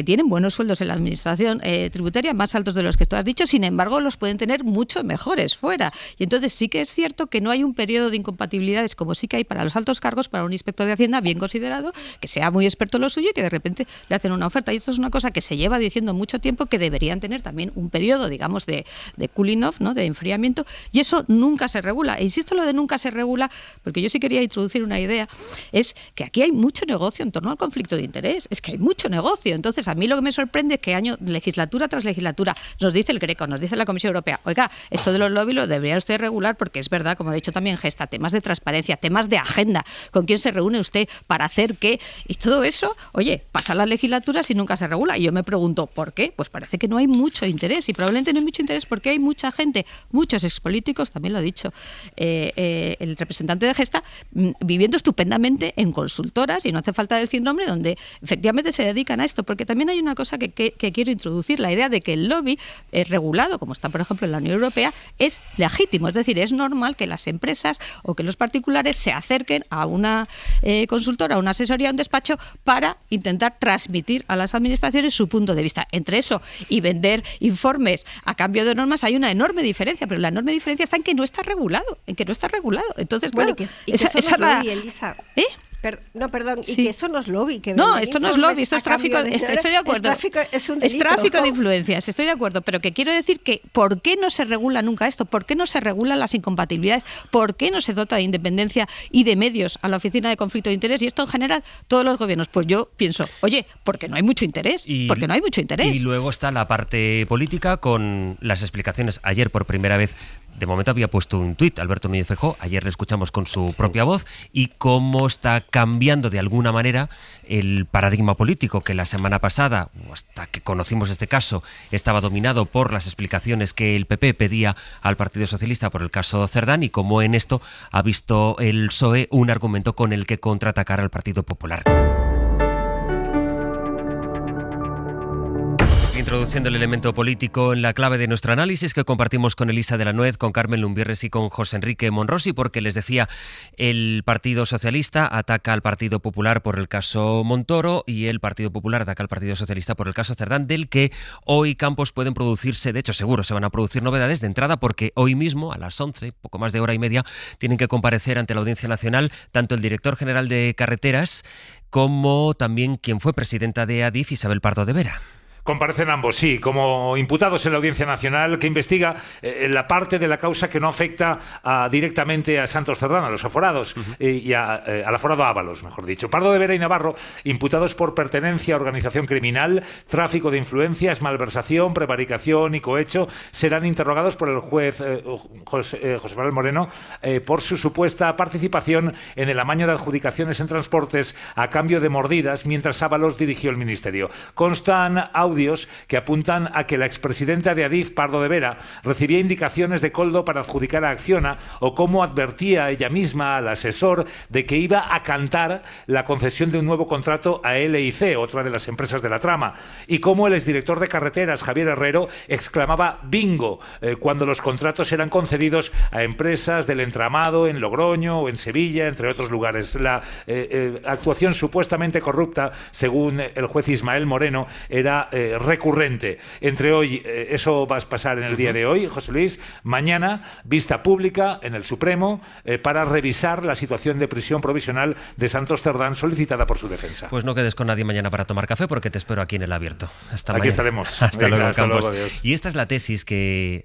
tienen buenos sueldos en la administración tributaria, más altos de los que tú has dicho, sin embargo, los pueden tener mucho mejores fuera. Y entonces sí que es cierto que no hay un periodo de incompatibilidades como sí que hay para los altos cargos, para un inspector de Hacienda bien considerado, que sea muy experto en lo suyo y que de repente le hacen una oferta. Y esto es una cosa que se lleva diciendo mucho tiempo, que deberían tener también un periodo, digamos, de cooling off, ¿no?, de enfriamiento, y eso nunca se regula. E insisto lo de nunca se regula, porque yo sí quería introducir una idea, es que aquí hay mucho negocio en torno al conflicto de interés, es que hay mucho negocio. Entonces, a mí lo que me sorprende es que legislatura tras legislatura nos dice el Greco, nos dice la Comisión Europea, oiga, esto de los lobbies lo debería usted regular, porque es verdad, como ha dicho también Gesta, temas de transparencia, temas de agenda, con quién se reúne usted para hacer qué, y todo eso, oye, pasa las legislaturas y nunca se regula. Y yo me pregunto, ¿por qué? Pues parece que no hay mucho interés, y probablemente no hay mucho interés porque hay mucha gente, muchos expolíticos, también lo ha dicho el representante de Gesta, viviendo estupendamente en consultoras, y no hace falta decir nombre, donde efectivamente se dedican a esto, porque también hay una cosa que quiero introducir, la idea de que el lobby regulado, como está por ejemplo en la Unión Europea, es legítimo, es decir, es normal que las empresas o que los particulares se acerquen a una consultora, a una asesoría, a un despacho, para intentar transmitir a las administraciones su punto de vista. Entre eso y vender informes a cambio de normas hay una enorme diferencia, pero la enorme diferencia está en que no está regulado, Entonces, bueno, claro, y que eso no es lobby, Elisa. No, perdón, y que eso no es lobby. Que no, esto no es lobby, esto es tráfico. Estoy de acuerdo. Es un delito. Es tráfico de influencias, estoy de acuerdo. Pero que quiero decir que ¿por qué no se regula nunca esto? ¿Por qué no se regulan las incompatibilidades? ¿Por qué no se dota de independencia y de medios a la Oficina de Conflicto de Interés? Y esto en general, todos los gobiernos. Pues yo pienso, oye, porque no hay mucho interés. Porque no hay mucho interés. Y luego está la parte política con las explicaciones. Ayer, por primera vez, de momento había puesto un tuit Alberto Núñez Feijóo, ayer le escuchamos con su propia voz, y cómo está cambiando de alguna manera el paradigma político que la semana pasada, hasta que conocimos este caso, estaba dominado por las explicaciones que el PP pedía al Partido Socialista por el caso Cerdán, y cómo en esto ha visto el PSOE un argumento con el que contraatacar al Partido Popular. Introduciendo el elemento político en la clave de nuestro análisis que compartimos con Elisa de la Nuez, con Carmen Lumbierres y con José Enrique Monrosi, porque les decía, el Partido Socialista ataca al Partido Popular por el caso Montoro y el Partido Popular ataca al Partido Socialista por el caso Cerdán, del que hoy, Campos, pueden producirse, de hecho seguro se van a producir novedades de entrada, porque hoy mismo a las 11, poco más de hora y media, tienen que comparecer ante la Audiencia Nacional tanto el director general de Carreteras como también quien fue presidenta de ADIF, Isabel Pardo de Vera. Comparecen ambos, sí, como imputados en la Audiencia Nacional, que investiga la parte de la causa que no afecta directamente a Santos Cerdán, a los aforados, y al aforado Ábalos, mejor dicho. Pardo de Vera y Navarro, imputados por pertenencia a organización criminal, tráfico de influencias, malversación, prevaricación y cohecho, serán interrogados por el juez José Manuel Moreno por su supuesta participación en el amaño de adjudicaciones en transportes a cambio de mordidas mientras Ábalos dirigió el ministerio. Constan audios que apuntan a que la expresidenta de ADIF, Pardo de Vera, recibía indicaciones de Koldo para adjudicar a Acciona, o cómo advertía ella misma al asesor de que iba a cantar la concesión de un nuevo contrato a LIC, otra de las empresas de la trama, y cómo el exdirector de Carreteras, Javier Herrero, exclamaba bingo cuando los contratos eran concedidos a empresas del entramado en Logroño o en Sevilla, entre otros lugares. La actuación supuestamente corrupta, según el juez Ismael Moreno, era recurrente. Entre hoy, eso va a pasar en el día de hoy, José Luis, mañana, vista pública en el Supremo para revisar la situación de prisión provisional de Santos Cerdán solicitada por su defensa. Pues no quedes con nadie mañana para tomar café, porque te espero aquí en el Abierto. Hasta aquí mañana. Estaremos. Hasta luego, Campos. Luego, y esta es la tesis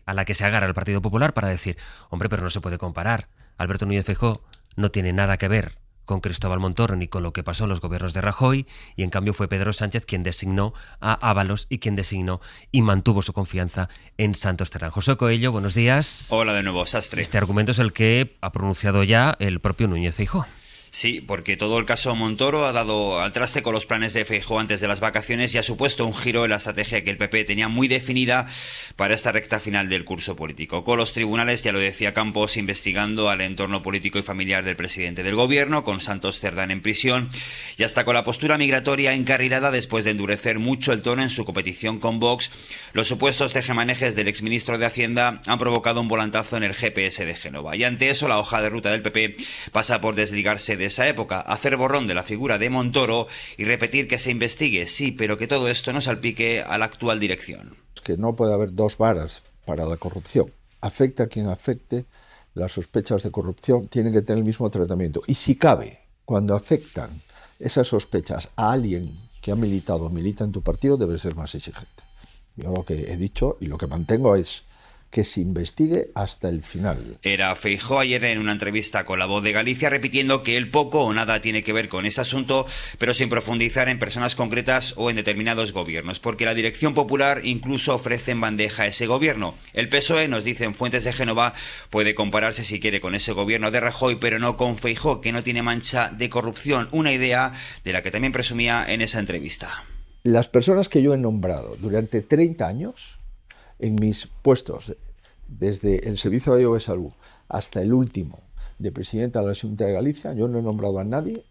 a la que se agarra el Partido Popular para decir, hombre, pero no se puede comparar. Alberto Núñez Feijóo no tiene nada que ver con Cristóbal Montoro ni con lo que pasó en los gobiernos de Rajoy, y en cambio fue Pedro Sánchez quien designó a Ábalos y quien designó y mantuvo su confianza en Santos Cerdán. José Coello, buenos días. Hola de nuevo, Sastre. Este argumento es el que ha pronunciado ya el propio Núñez Feijóo. Sí, porque todo el caso Montoro ha dado al traste con los planes de Feijóo antes de las vacaciones y ha supuesto un giro en la estrategia que el PP tenía muy definida para esta recta final del curso político. Con los tribunales, ya lo decía Campos, investigando al entorno político y familiar del presidente del gobierno, con Santos Cerdán en prisión y hasta con la postura migratoria encarrilada después de endurecer mucho el tono en su competición con Vox, los supuestos tejemanejes del exministro de Hacienda han provocado un volantazo en el GPS de Génova. Y ante eso, la hoja de ruta del PP pasa por desligarse de esa época, hacer borrón de la figura de Montoro y repetir que se investigue, sí, pero que todo esto no salpique a la actual dirección. Que no puede haber dos varas para la corrupción. Afecta a quien afecte, las sospechas de corrupción tienen que tener el mismo tratamiento. Y si cabe, cuando afectan esas sospechas a alguien que ha militado o milita en tu partido, debe ser más exigente. Yo lo que he dicho y lo que mantengo es que se investigue hasta el final. Era Feijóo ayer en una entrevista con La Voz de Galicia repitiendo que él poco o nada tiene que ver con este asunto, pero sin profundizar en personas concretas o en determinados gobiernos, porque la Dirección Popular incluso ofrece en bandeja ese gobierno. El PSOE, nos dicen fuentes de Génova, puede compararse si quiere con ese gobierno de Rajoy, pero no con Feijóo, que no tiene mancha de corrupción, una idea de la que también presumía en esa entrevista. Las personas que yo he nombrado durante 30 años en mis puestos, desde el Servicio Gallego de Salud hasta el último de presidenta de la Xunta de Galicia, yo no he nombrado a nadie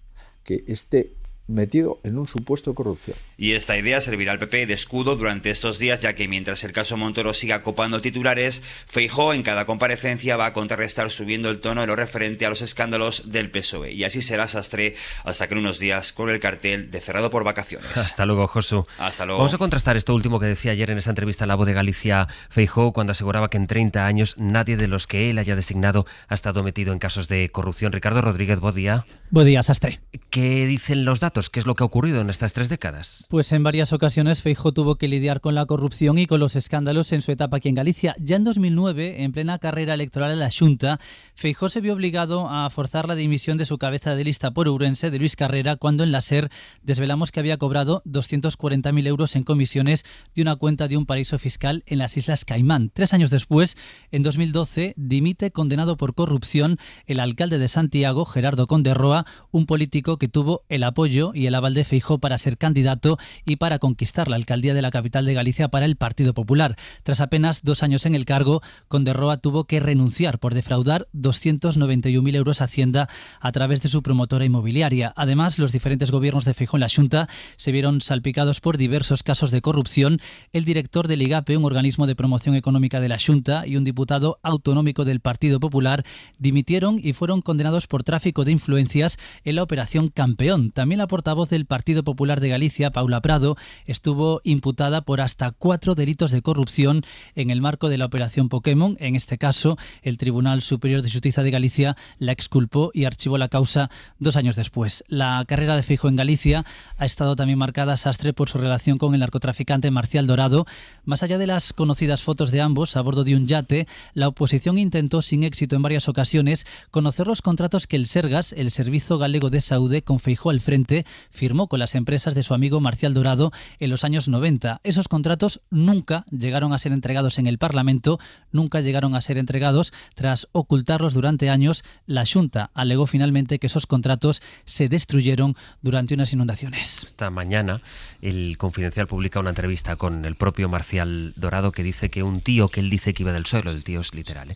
que esté metido en un supuesto de corrupción. Y esta idea servirá al PP de escudo durante estos días, ya que mientras el caso Montoro siga copando titulares, Feijóo en cada comparecencia va a contrarrestar subiendo el tono en lo referente a los escándalos del PSOE. Y así será sastre hasta que en unos días con el cartel de cerrado por vacaciones. Hasta luego, Josu. Hasta luego. Vamos a contrastar esto último que decía ayer en esa entrevista a La Voz de Galicia Feijóo, cuando aseguraba que en 30 años nadie de los que él haya designado ha estado metido en casos de corrupción. Ricardo Rodríguez, buen día. Buen día, sastre. ¿Qué dicen los datos? ¿Qué es lo que ha ocurrido en estas 3 décadas? Pues en varias ocasiones Feijóo tuvo que lidiar con la corrupción y con los escándalos en su etapa aquí en Galicia. Ya en 2009, en plena carrera electoral en la Xunta, Feijóo se vio obligado a forzar la dimisión de su cabeza de lista por Ourense, de Luis Carrera, cuando en la SER desvelamos que había cobrado 240.000 euros en comisiones de una cuenta de un paraíso fiscal en las Islas Caimán. 3 años después, en 2012, dimite condenado por corrupción el alcalde de Santiago, Gerardo Conderroa, un político que tuvo el apoyo y el aval de Feijóo para ser candidato y para conquistar la alcaldía de la capital de Galicia para el Partido Popular. Tras apenas 2 años en el cargo, Conderroa tuvo que renunciar por defraudar 291.000 euros a Hacienda a través de su promotora inmobiliaria. Además, los diferentes gobiernos de Feijóo en la Xunta se vieron salpicados por diversos casos de corrupción. El director del IGAPE, un organismo de promoción económica de la Xunta, y un diputado autonómico del Partido Popular dimitieron y fueron condenados por tráfico de influencias en la Operación Campeón. También la portavoz del Partido Popular de Galicia, Paula Prado, estuvo imputada por hasta 4 delitos de corrupción en el marco de la Operación Pokémon. En este caso, el Tribunal Superior de Justicia de Galicia la exculpó y archivó la causa 2 años después. La carrera de Feijóo en Galicia ha estado también marcada, sastre, por su relación con el narcotraficante Marcial Dorado. Más allá de las conocidas fotos de ambos a bordo de un yate, la oposición intentó, sin éxito en varias ocasiones, conocer los contratos que el Sergas, el Servicio Galego de Saúde, con Feijóo al frente, firmó con las empresas de su amigo Marcial Dorado en los años 90. Esos contratos nunca llegaron a ser entregados en el Parlamento, nunca llegaron a ser entregados. Tras ocultarlos durante años, la Xunta alegó finalmente que esos contratos se destruyeron durante unas inundaciones. Esta mañana el Confidencial publica una entrevista con el propio Marcial Dorado, que dice que un tío que él dice que iba del suelo, el tío es literal,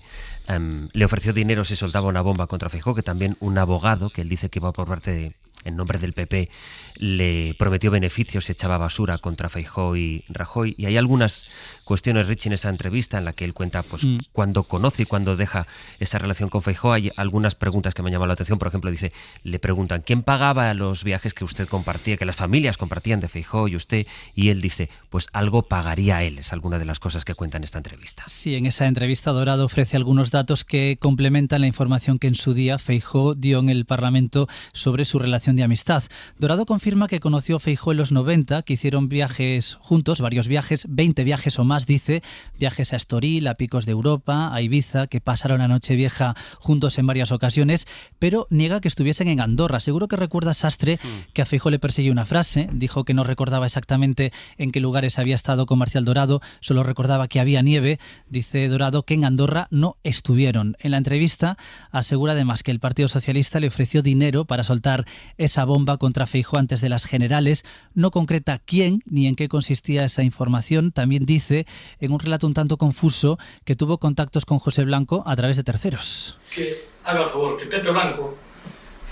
le ofreció dinero si soltaba una bomba contra Feijóo, que también un abogado que él dice que iba por parte en nombre del PP le prometió beneficios, se echaba basura contra Feijóo y Rajoy. Y hay algunas cuestiones, Richie, en esa entrevista en la que él cuenta pues cuando conoce y cuando deja esa relación con Feijóo. Hay algunas preguntas que me han llamado la atención. Por ejemplo, dice, le preguntan ¿quién pagaba los viajes que usted compartía, que las familias compartían de Feijóo y usted? Y él dice, pues algo pagaría él. Es alguna de las cosas que cuenta en esta entrevista. Sí, en esa entrevista Dorado ofrece algunos datos que complementan la información que en su día Feijóo dio en el Parlamento sobre su relación relación de amistad. Dorado confirma que conoció a Feijóo en los 90, que hicieron viajes juntos, varios viajes, 20 viajes o más, dice, viajes a Estoril, a Picos de Europa, a Ibiza, que pasaron la Nochevieja juntos en varias ocasiones, pero niega que estuviesen en Andorra. Seguro que recuerda, Sastre, que a Feijóo le persiguió una frase, dijo que no recordaba exactamente en qué lugares había estado con Marcial Dorado, solo recordaba que había nieve. Dice Dorado que en Andorra no estuvieron. En la entrevista asegura además que el Partido Socialista le ofreció dinero para soltar esa bomba contra Feijóo antes de las generales. No concreta quién ni en qué consistía esa información. También dice, en un relato un tanto confuso, que tuvo contactos con José Blanco a través de terceros. Que haga el favor, que Pepe Blanco,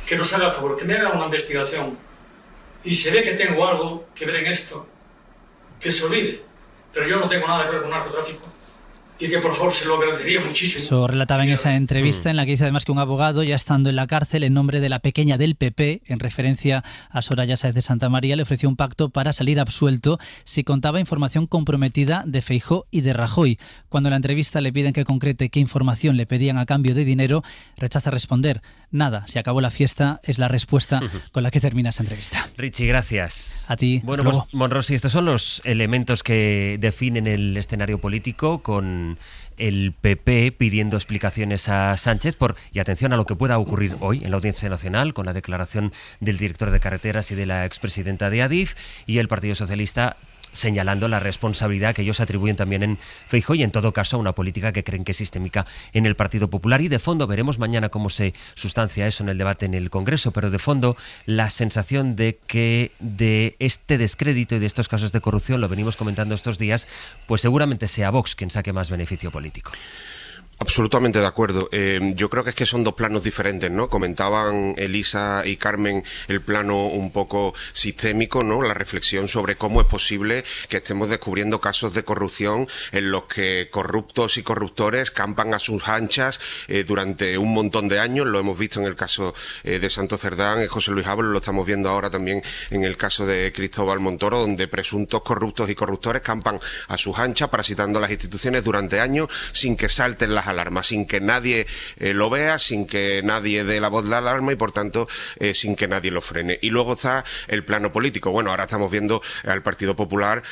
que nos haga el favor, que me haga una investigación, y si ve que tengo algo que ver en esto, que se olvide, pero yo no tengo nada que ver con narcotráfico. Y que por favor se lo agradecería muchísimo. Eso relataba en esa entrevista en la que dice además que un abogado, ya estando en la cárcel en nombre de la pequeña del PP, en referencia a Soraya Sáez de Santamaría, le ofreció un pacto para salir absuelto si contaba información comprometida de Feijóo y de Rajoy. Cuando en la entrevista le piden que concrete qué información le pedían a cambio de dinero, rechaza responder. Nada, se acabó la fiesta, es la respuesta con la que termina esta entrevista. Richie, gracias. A ti. Bueno, pues, Monrosi, estos son los elementos que definen el escenario político, con el PP pidiendo explicaciones a Sánchez y atención a lo que pueda ocurrir hoy en la Audiencia Nacional con la declaración del director de carreteras y de la expresidenta de Adif, y el Partido Socialista señalando la responsabilidad que ellos atribuyen también en Feijóo y en todo caso a una política que creen que es sistémica en el Partido Popular. Y de fondo, veremos mañana cómo se sustancia eso en el debate en el Congreso, pero de fondo la sensación de que de este descrédito y de estos casos de corrupción, lo venimos comentando estos días, pues seguramente sea Vox quien saque más beneficio político. Absolutamente de acuerdo. Yo creo que es que son dos planos diferentes, ¿no? Comentaban Elisa y Carmen el plano un poco sistémico, ¿no? La reflexión sobre cómo es posible que estemos descubriendo casos de corrupción en los que corruptos y corruptores campan a sus anchas durante un montón de años. Lo hemos visto en el caso de Santos Cerdán, José Luis Ábalos, lo estamos viendo ahora también en el caso de Cristóbal Montoro, donde presuntos corruptos y corruptores campan a sus anchas, parasitando las instituciones durante años sin que salten las alarmas, sin que nadie lo vea, sin que nadie dé la voz de alarma y por tanto sin que nadie lo frene. Y luego está el plano político. Bueno, ahora estamos viendo al Partido Popular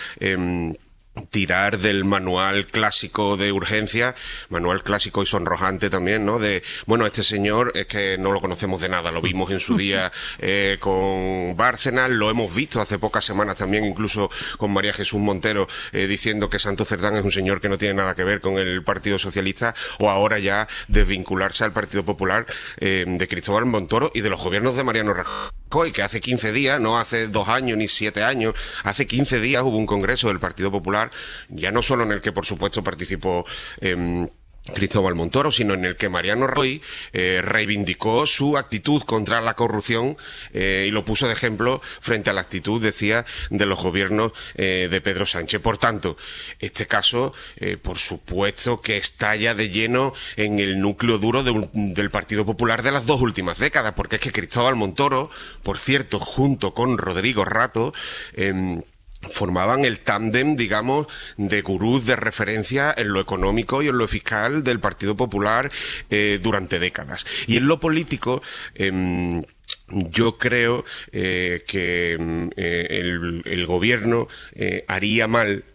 tirar del manual clásico de urgencia, manual clásico y sonrojante también, ¿no? De, bueno, este señor es que no lo conocemos de nada, lo vimos en su día con Bárcenas, lo hemos visto hace pocas semanas también, incluso con María Jesús Montero, diciendo que Santos Cerdán es un señor que no tiene nada que ver con el Partido Socialista, o ahora ya desvincularse al Partido Popular de Cristóbal Montoro y de los gobiernos de Mariano Rajoy, que hace 15 días, no hace 2 años ni 7 años, hace 15 días hubo un congreso del Partido Popular, ya no solo en el que por supuesto participó Cristóbal Montoro, sino en el que Mariano Rajoy reivindicó su actitud contra la corrupción y lo puso de ejemplo frente a la actitud, decía, de los gobiernos de Pedro Sánchez. Por tanto, este caso, por supuesto que estalla de lleno en el núcleo duro del Partido Popular de las 2 últimas décadas, porque es que Cristóbal Montoro, por cierto, junto con Rodrigo Rato, formaban el tándem, digamos, de gurús de referencia en lo económico y en lo fiscal del Partido Popular durante décadas. Y en lo político, yo creo que el gobierno haría mal,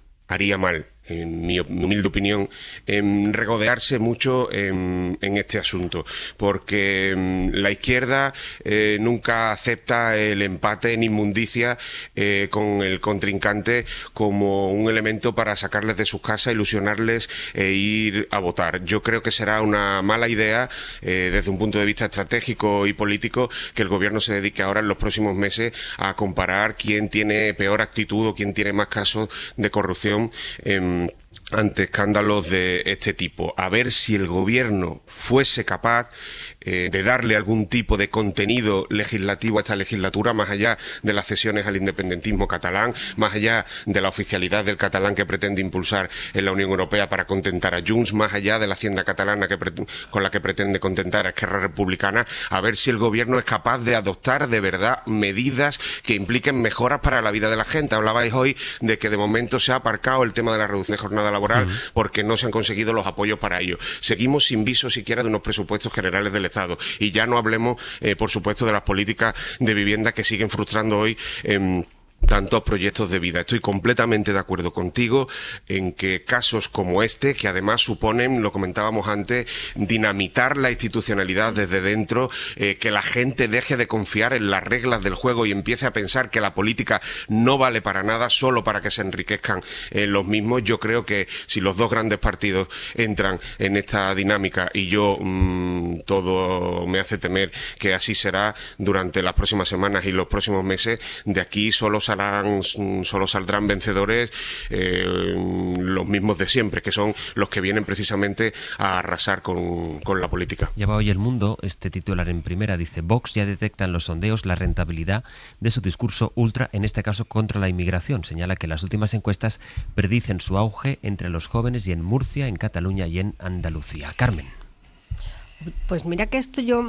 en mi humilde opinión, regodearse mucho en este asunto, porque la izquierda nunca acepta el empate en inmundicia con el contrincante como un elemento para sacarles de sus casas, ilusionarles e ir a votar. Yo creo que será una mala idea desde un punto de vista estratégico y político que el gobierno se dedique ahora en los próximos meses a comparar quién tiene peor actitud o quién tiene más casos de corrupción ante escándalos de este tipo. A ver si el gobierno fuese capaz de darle algún tipo de contenido legislativo a esta legislatura, más allá de las cesiones al independentismo catalán, más allá de la oficialidad del catalán que pretende impulsar en la Unión Europea para contentar a Junts, más allá de la hacienda catalana con la que pretende contentar a Esquerra Republicana, a ver si el gobierno es capaz de adoptar de verdad medidas que impliquen mejoras para la vida de la gente. Hablabais hoy de que de momento se ha aparcado el tema de la reducción de jornada jornada laboral porque no se han conseguido los apoyos para ello. Seguimos sin viso siquiera de unos presupuestos generales del Estado y ya no hablemos, por supuesto, de las políticas de vivienda que siguen frustrando hoy tantos proyectos de vida. Estoy completamente de acuerdo contigo en que casos como este, que además suponen, lo comentábamos antes, dinamitar la institucionalidad desde dentro, que la gente deje de confiar en las reglas del juego y empiece a pensar que la política no vale para nada, solo para que se enriquezcan los mismos. Yo creo que si los dos grandes partidos entran en esta dinámica, y yo todo me hace temer que así será durante las próximas semanas y los próximos meses, de aquí solo saldrán vencedores los mismos de siempre, que son los que vienen precisamente a arrasar con la política. Lleva hoy El Mundo este titular en primera, dice: Vox ya detecta en los sondeos la rentabilidad de su discurso ultra, en este caso contra la inmigración. Señala que las últimas encuestas predicen su auge entre los jóvenes y en Murcia, en Cataluña y en Andalucía. Carmen. Pues mira que esto yo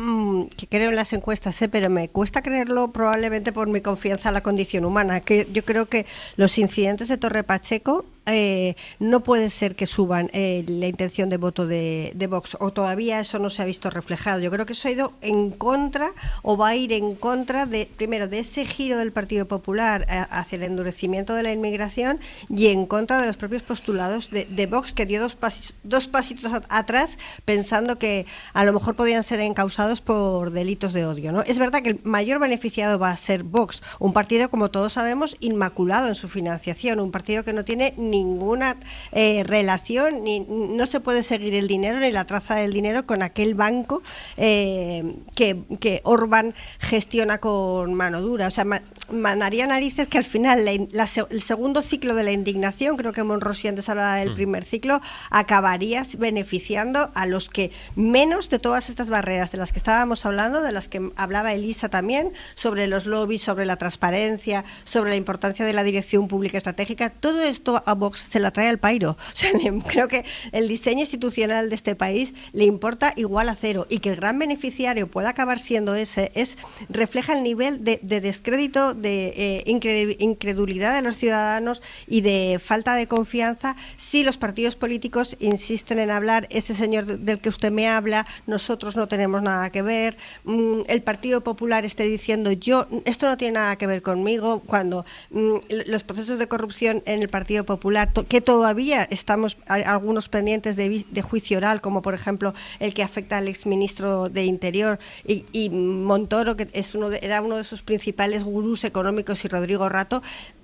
que creo en las encuestas, pero me cuesta creerlo probablemente por mi confianza en la condición humana, que yo creo que los incidentes de Torre Pacheco no puede ser que suban la intención de voto de Vox, o todavía eso no se ha visto reflejado. Yo creo que eso ha ido en contra, o va a ir en contra primero de ese giro del Partido Popular hacia el endurecimiento de la inmigración, y en contra de los propios postulados de Vox, que dio dos pasitos atrás pensando que a lo mejor podían ser encausados por delitos de odio, ¿no? Es verdad que el mayor beneficiado va a ser Vox, un partido, como todos sabemos, inmaculado en su financiación, un partido que no tiene ninguna relación, no se puede seguir el dinero ni la traza del dinero con aquel banco que Orbán gestiona con mano dura. O sea, mandaría narices que al final el segundo ciclo de la indignación, creo que Monrosi antes hablaba del primer ciclo, acabaría beneficiando a los que menos de todas estas barreras de las que estábamos hablando, de las que hablaba Elisa también, sobre los lobbies, sobre la transparencia, sobre la importancia de la dirección pública estratégica. Todo esto a Vox se la trae al pairo. O sea, creo que el diseño institucional de este país le importa igual a cero, y que el gran beneficiario pueda acabar siendo ese refleja el nivel de descrédito, de incredulidad de los ciudadanos y de falta de confianza si los partidos políticos insisten en hablar: ese señor del que usted me habla, nosotros no tenemos nada que ver. El Partido Popular esté diciendo: esto no tiene nada que ver conmigo, cuando los procesos de corrupción en el Partido Popular, que todavía estamos algunos pendientes de juicio oral, como por ejemplo el que afecta al exministro de Interior y Montoro, que era uno de sus principales gurús económicos, y Rodrigo Rato.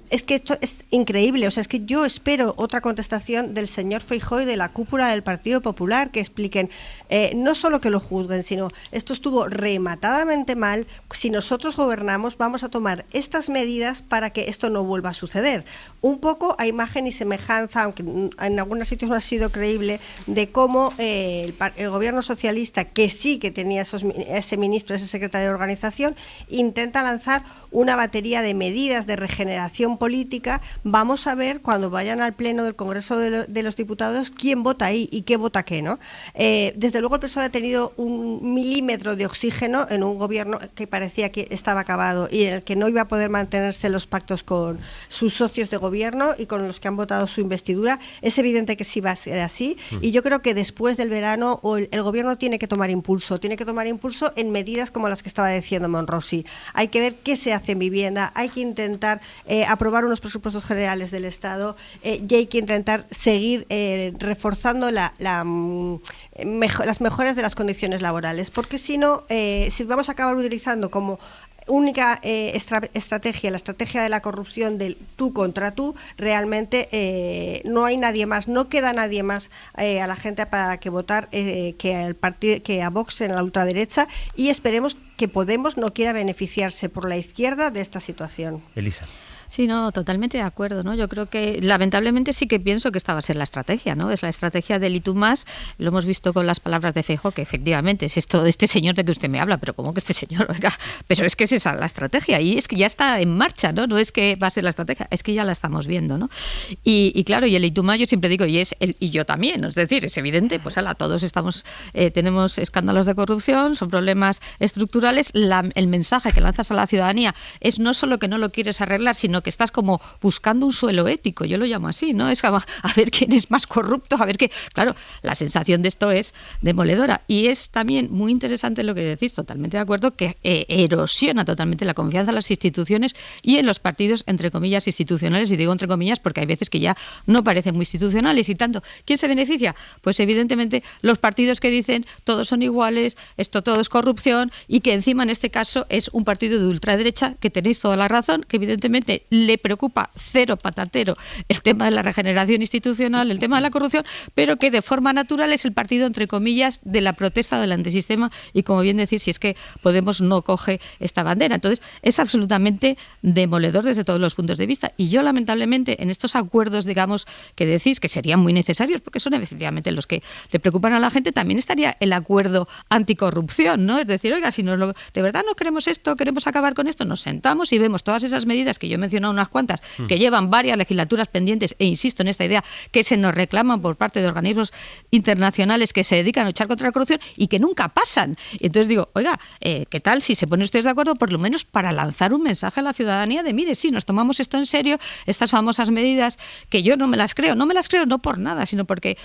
Es que esto es increíble. O sea, es que yo espero otra contestación del señor Feijóo y de la cúpula del Partido Popular, que expliquen, no solo que lo juzguen, sino esto estuvo rematadamente mal. Si nosotros gobernamos, vamos a tomar estas medidas para que esto no vuelva a suceder. Un poco a imagen y semejanza, aunque en algunos sitios no ha sido creíble, de cómo el gobierno socialista, que sí que tenía ese ministro, ese secretario de organización, intenta lanzar una batería de medidas de regeneración política. Vamos a ver cuando vayan al pleno del Congreso de los Diputados quién vota ahí y qué vota qué, ¿no? Desde luego el PSOE ha tenido un milímetro de oxígeno en un gobierno que parecía que estaba acabado y en el que no iba a poder mantenerse los pactos con sus socios de gobierno y con los que han votado su investidura. Es evidente que sí va a ser así, y yo creo que después del verano el gobierno tiene que tomar impulso en medidas como las que estaba diciendo Monrosi. Hay que ver qué se hace en vivienda, hay que intentar aprobar unos presupuestos generales del Estado, y hay que intentar seguir reforzando las mejoras de las condiciones laborales, porque si no, si vamos a acabar utilizando como única estrategia, la estrategia de la corrupción del tú contra tú, realmente no hay nadie más, no queda nadie más a la gente para que votar que a Vox en la ultraderecha, y esperemos que Podemos no quiera beneficiarse por la izquierda de esta situación. Elisa. Sí, no, totalmente de acuerdo, ¿no? Yo creo que lamentablemente sí que pienso que esta va a ser la estrategia, ¿no? Es la estrategia del y tú más. Lo hemos visto con las palabras de Feijóo, que efectivamente es esto de este señor de que usted me habla, pero ¿cómo que este señor? Oiga, pero es que es esa la estrategia, y es que ya está en marcha, ¿no? No es que va a ser la estrategia, es que ya la estamos viendo, ¿no? Y claro, y el y tú más yo siempre digo, y yo también, es decir, es evidente, pues todos tenemos escándalos de corrupción, son problemas estructurales, naturales, el mensaje que lanzas a la ciudadanía es no solo que no lo quieres arreglar, sino que estás como buscando un suelo ético, yo lo llamo así, ¿no? Es como a ver quién es más corrupto, a ver qué... Claro, la sensación de esto es demoledora. Y es también muy interesante lo que decís, totalmente de acuerdo, que erosiona totalmente la confianza en las instituciones y en los partidos, entre comillas, institucionales, y digo entre comillas porque hay veces que ya no parecen muy institucionales y tanto. ¿Quién se beneficia? Pues evidentemente los partidos que dicen todos son iguales, esto todo es corrupción, y que encima en este caso es un partido de ultraderecha, que tenéis toda la razón, que evidentemente le preocupa cero patatero el tema de la regeneración institucional, el tema de la corrupción, pero que de forma natural es el partido, entre comillas, de la protesta del antisistema, y como bien decís, si es que Podemos no coge esta bandera. Entonces es absolutamente demoledor desde todos los puntos de vista, y yo lamentablemente en estos acuerdos, digamos, que decís que serían muy necesarios porque son efectivamente los que le preocupan a la gente, también estaría el acuerdo anticorrupción, ¿no? Es decir, oiga, si de verdad no queremos esto, queremos acabar con esto, nos sentamos y vemos todas esas medidas que yo he mencionado unas cuantas, que llevan varias legislaturas pendientes, e insisto en esta idea, que se nos reclaman por parte de organismos internacionales que se dedican a luchar contra la corrupción y que nunca pasan. Y entonces digo, oiga, ¿qué tal si se ponen ustedes de acuerdo por lo menos para lanzar un mensaje a la ciudadanía de, mire, sí, nos tomamos esto en serio, estas famosas medidas que yo no me las creo no por nada, sino porque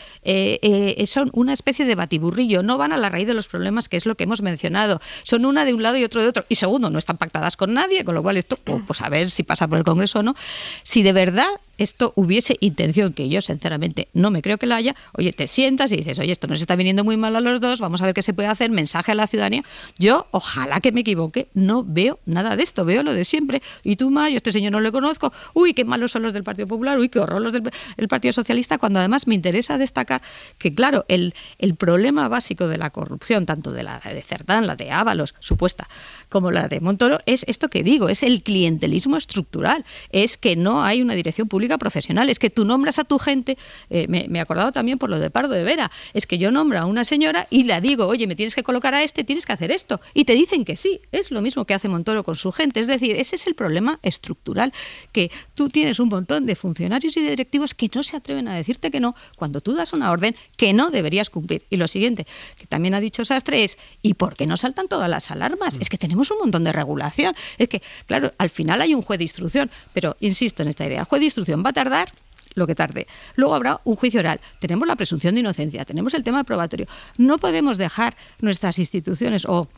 son una especie de batiburrillo, no van a la raíz de los problemas, que es lo que hemos mencionado, son una de un lado y otro de otro, y segundo, no están pactadas con nadie, con lo cual esto, pues a ver si pasa por el Congreso o no. Si de verdad esto hubiese intención, que yo sinceramente no me creo que la haya, oye, te sientas y dices, oye, esto nos está viniendo muy mal a los dos, vamos a ver qué se puede hacer, mensaje a la ciudadanía. Yo, ojalá que me equivoque, no veo nada de esto, veo lo de siempre, y tú más, yo este señor no le conozco, uy, qué malos son los del Partido Popular, uy, qué horror los del Partido Socialista, cuando además me interesa destacar que, claro, el problema básico de la corrupción, tanto de la de Cerdán, la de Ábalos, supuesta, como la de Montoro, es esto que digo, es el clientelismo estructural, es que no hay una dirección pública profesional, es que tú nombras a tu gente, me he acordado también por lo de Pardo de Vera, es que yo nombro a una señora y la digo, oye, me tienes que colocar a este, tienes que hacer esto, y te dicen que sí, es lo mismo que hace Montoro con su gente, es decir, ese es el problema estructural, que tú tienes un montón de funcionarios y de directivos que no se atreven a decirte que no, cuando tú das una orden que no deberías cumplir. Y lo siguiente, que también ha dicho Sastre, es, ¿y por qué no saltan todas las alarmas? Es que tenemos un montón de regulación, es que, claro, al final hay un juez de instrucción, pero insisto en esta idea, el juez de instrucción va a tardar lo que tarde. Luego habrá un juicio oral. Tenemos la presunción de inocencia, tenemos el tema probatorio. No podemos dejar nuestras instituciones o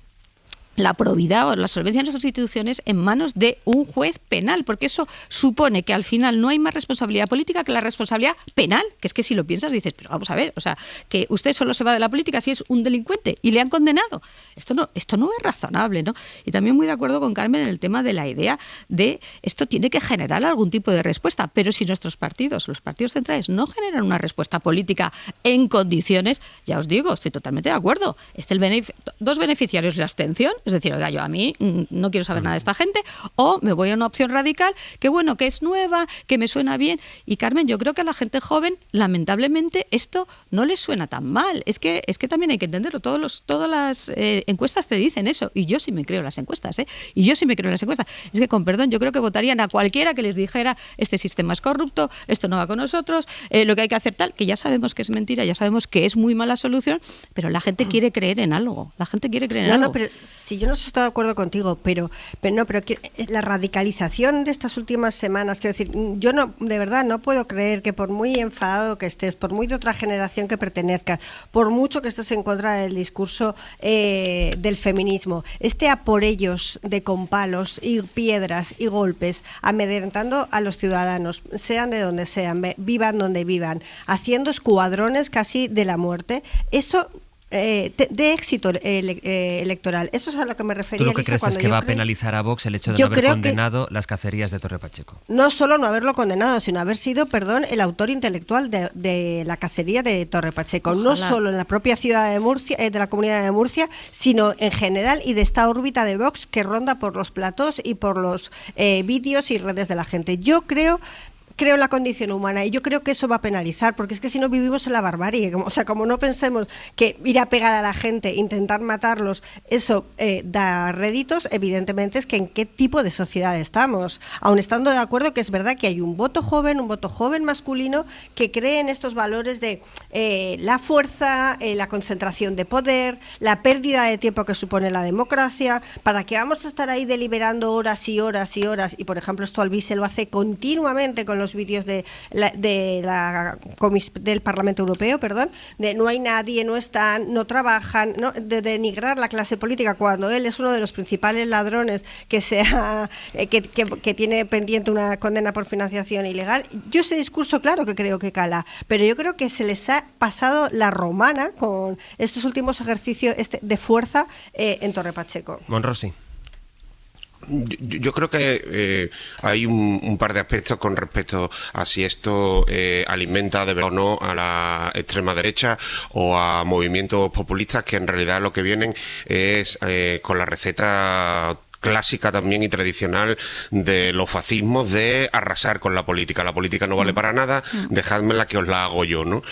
la probidad o la solvencia de nuestras instituciones en manos de un juez penal, porque eso supone que al final no hay más responsabilidad política que la responsabilidad penal, que es que si lo piensas dices, pero vamos a ver, o sea, que usted solo se va de la política si es un delincuente y le han condenado. Esto no es razonable, ¿no? Y también muy de acuerdo con Carmen en el tema de la idea de esto tiene que generar algún tipo de respuesta, pero si nuestros partidos, los partidos centrales, no generan una respuesta política en condiciones, ya os digo, estoy totalmente de acuerdo. Dos beneficiarios de la abstención, es decir, oiga, yo a mí no quiero saber nada de esta gente, o me voy a una opción radical, que bueno, que es nueva, que me suena bien. Y Carmen, yo creo que a la gente joven, lamentablemente, esto no les suena tan mal. Es que también hay que entenderlo. Todas las encuestas te dicen eso. Y yo sí me creo las encuestas, ¿eh? Y yo sí me creo las encuestas. Es que, con perdón, yo creo que votarían a cualquiera que les dijera este sistema es corrupto, esto no va con nosotros, lo que hay que hacer tal, que ya sabemos que es mentira, ya sabemos que es muy mala solución, pero la gente quiere creer en algo. La gente quiere creer en algo. No, pero si yo no estoy de acuerdo contigo, pero la radicalización de estas últimas semanas, quiero decir, yo no, de verdad no puedo creer que por muy enfadado que estés, por muy de otra generación que pertenezcas, por mucho que estés en contra del discurso del feminismo, esté a por ellos de con palos y piedras y golpes, amedrentando a los ciudadanos, sean de donde sean, vivan donde vivan, haciendo escuadrones casi de la muerte, eso de éxito electoral. Eso es a lo que me refería. ¿Tú lo que crees es que va a penalizar a Vox el hecho de no haber condenado las cacerías de Torre Pacheco? No solo no haberlo condenado, sino haber sido, el autor intelectual de la cacería de Torre Pacheco. Ojalá. No solo en la propia ciudad de Murcia, de la Comunidad de Murcia, sino en general y de esta órbita de Vox que ronda por los platós y por los vídeos y redes de la gente. Yo creo creo en la condición humana y yo creo que eso va a penalizar, porque es que si no vivimos en la barbarie. Como no pensemos que ir a pegar a la gente, intentar matarlos, eso da réditos, evidentemente es que en qué tipo de sociedad estamos. Aun estando de acuerdo que es verdad que hay un voto joven masculino que cree en estos valores de la fuerza, la concentración de poder, la pérdida de tiempo que supone la democracia, para que vamos a estar ahí deliberando horas y horas y horas, y por ejemplo esto Alvise lo hace continuamente con los vídeos del Parlamento Europeo, de no hay nadie, no están, no trabajan, ¿no? De denigrar la clase política cuando él es uno de los principales ladrones que tiene pendiente una condena por financiación ilegal. Yo ese discurso claro que creo que cala, pero yo creo que se les ha pasado la romana con estos últimos ejercicios de fuerza en Torre Pacheco. Monrosi. Yo creo que hay un par de aspectos con respecto a si esto alimenta de verdad o no a la extrema derecha o a movimientos populistas que en realidad lo que vienen es con la receta clásica también y tradicional de los fascismos, de arrasar con la política. La política no vale para nada, dejádmela que os la hago yo, ¿no?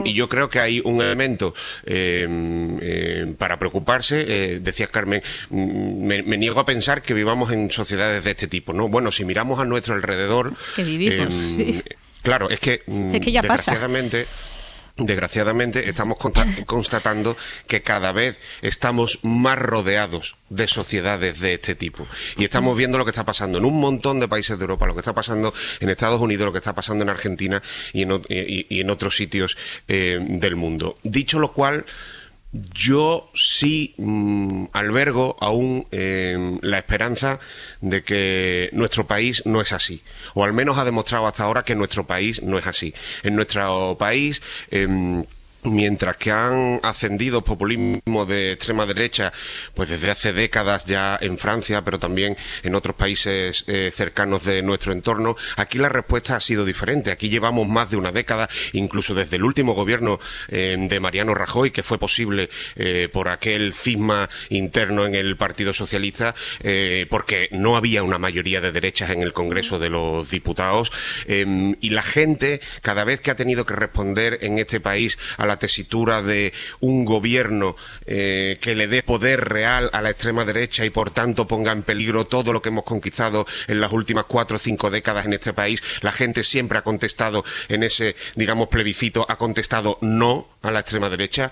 Y yo creo que hay un elemento para preocuparse. Decías, Carmen, me niego a pensar que vivamos en sociedades de este tipo, ¿no? Bueno, si miramos a nuestro alrededor... Que vivimos, sí. Claro, es que ya desgraciadamente estamos constatando que cada vez estamos más rodeados de sociedades de este tipo. Y estamos viendo lo que está pasando en un montón de países de Europa, lo que está pasando en Estados Unidos, lo que está pasando en Argentina y en otros sitios del mundo. Dicho lo cual, yo sí albergo aún la esperanza de que nuestro país no es así, o al menos ha demostrado hasta ahora que nuestro país no es así. En nuestro país... mientras que han ascendido populismo de extrema derecha, pues desde hace décadas ya en Francia, pero también en otros países cercanos de nuestro entorno, aquí la respuesta ha sido diferente. Aquí llevamos más de una década, incluso desde el último gobierno de Mariano Rajoy, que fue posible por aquel cisma interno en el Partido Socialista, porque no había una mayoría de derechas en el Congreso de los Diputados, y la gente, cada vez que ha tenido que responder en este país a la tesitura de un gobierno que le dé poder real a la extrema derecha y por tanto ponga en peligro todo lo que hemos conquistado en las últimas 4 o 5 décadas en este país, la gente siempre ha contestado en ese, digamos, plebiscito, ha contestado no a la extrema derecha.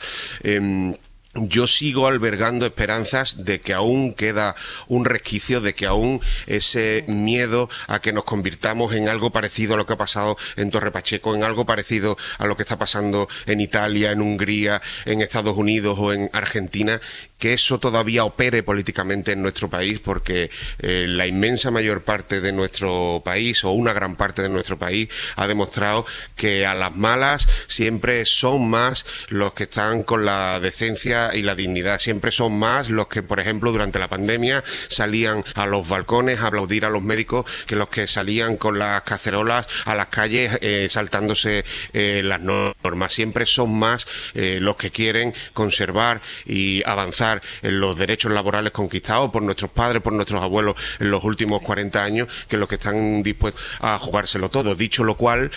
Yo sigo albergando esperanzas de que aún queda un resquicio, de que aún ese miedo a que nos convirtamos en algo parecido a lo que ha pasado en Torre Pacheco, en algo parecido a lo que está pasando en Italia, en Hungría, en Estados Unidos o en Argentina, que eso todavía opere políticamente en nuestro país, porque la inmensa mayor parte de nuestro país, o una gran parte de nuestro país, ha demostrado que a las malas siempre son más los que están con la decencia y la dignidad. Siempre son más los que, por ejemplo, durante la pandemia salían a los balcones a aplaudir a los médicos que los que salían con las cacerolas a las calles saltándose las normas. Siempre son más los que quieren conservar y avanzar en los derechos laborales conquistados por nuestros padres, por nuestros abuelos en los últimos 40 años, que los que están dispuestos a jugárselo todo. Dicho lo cual,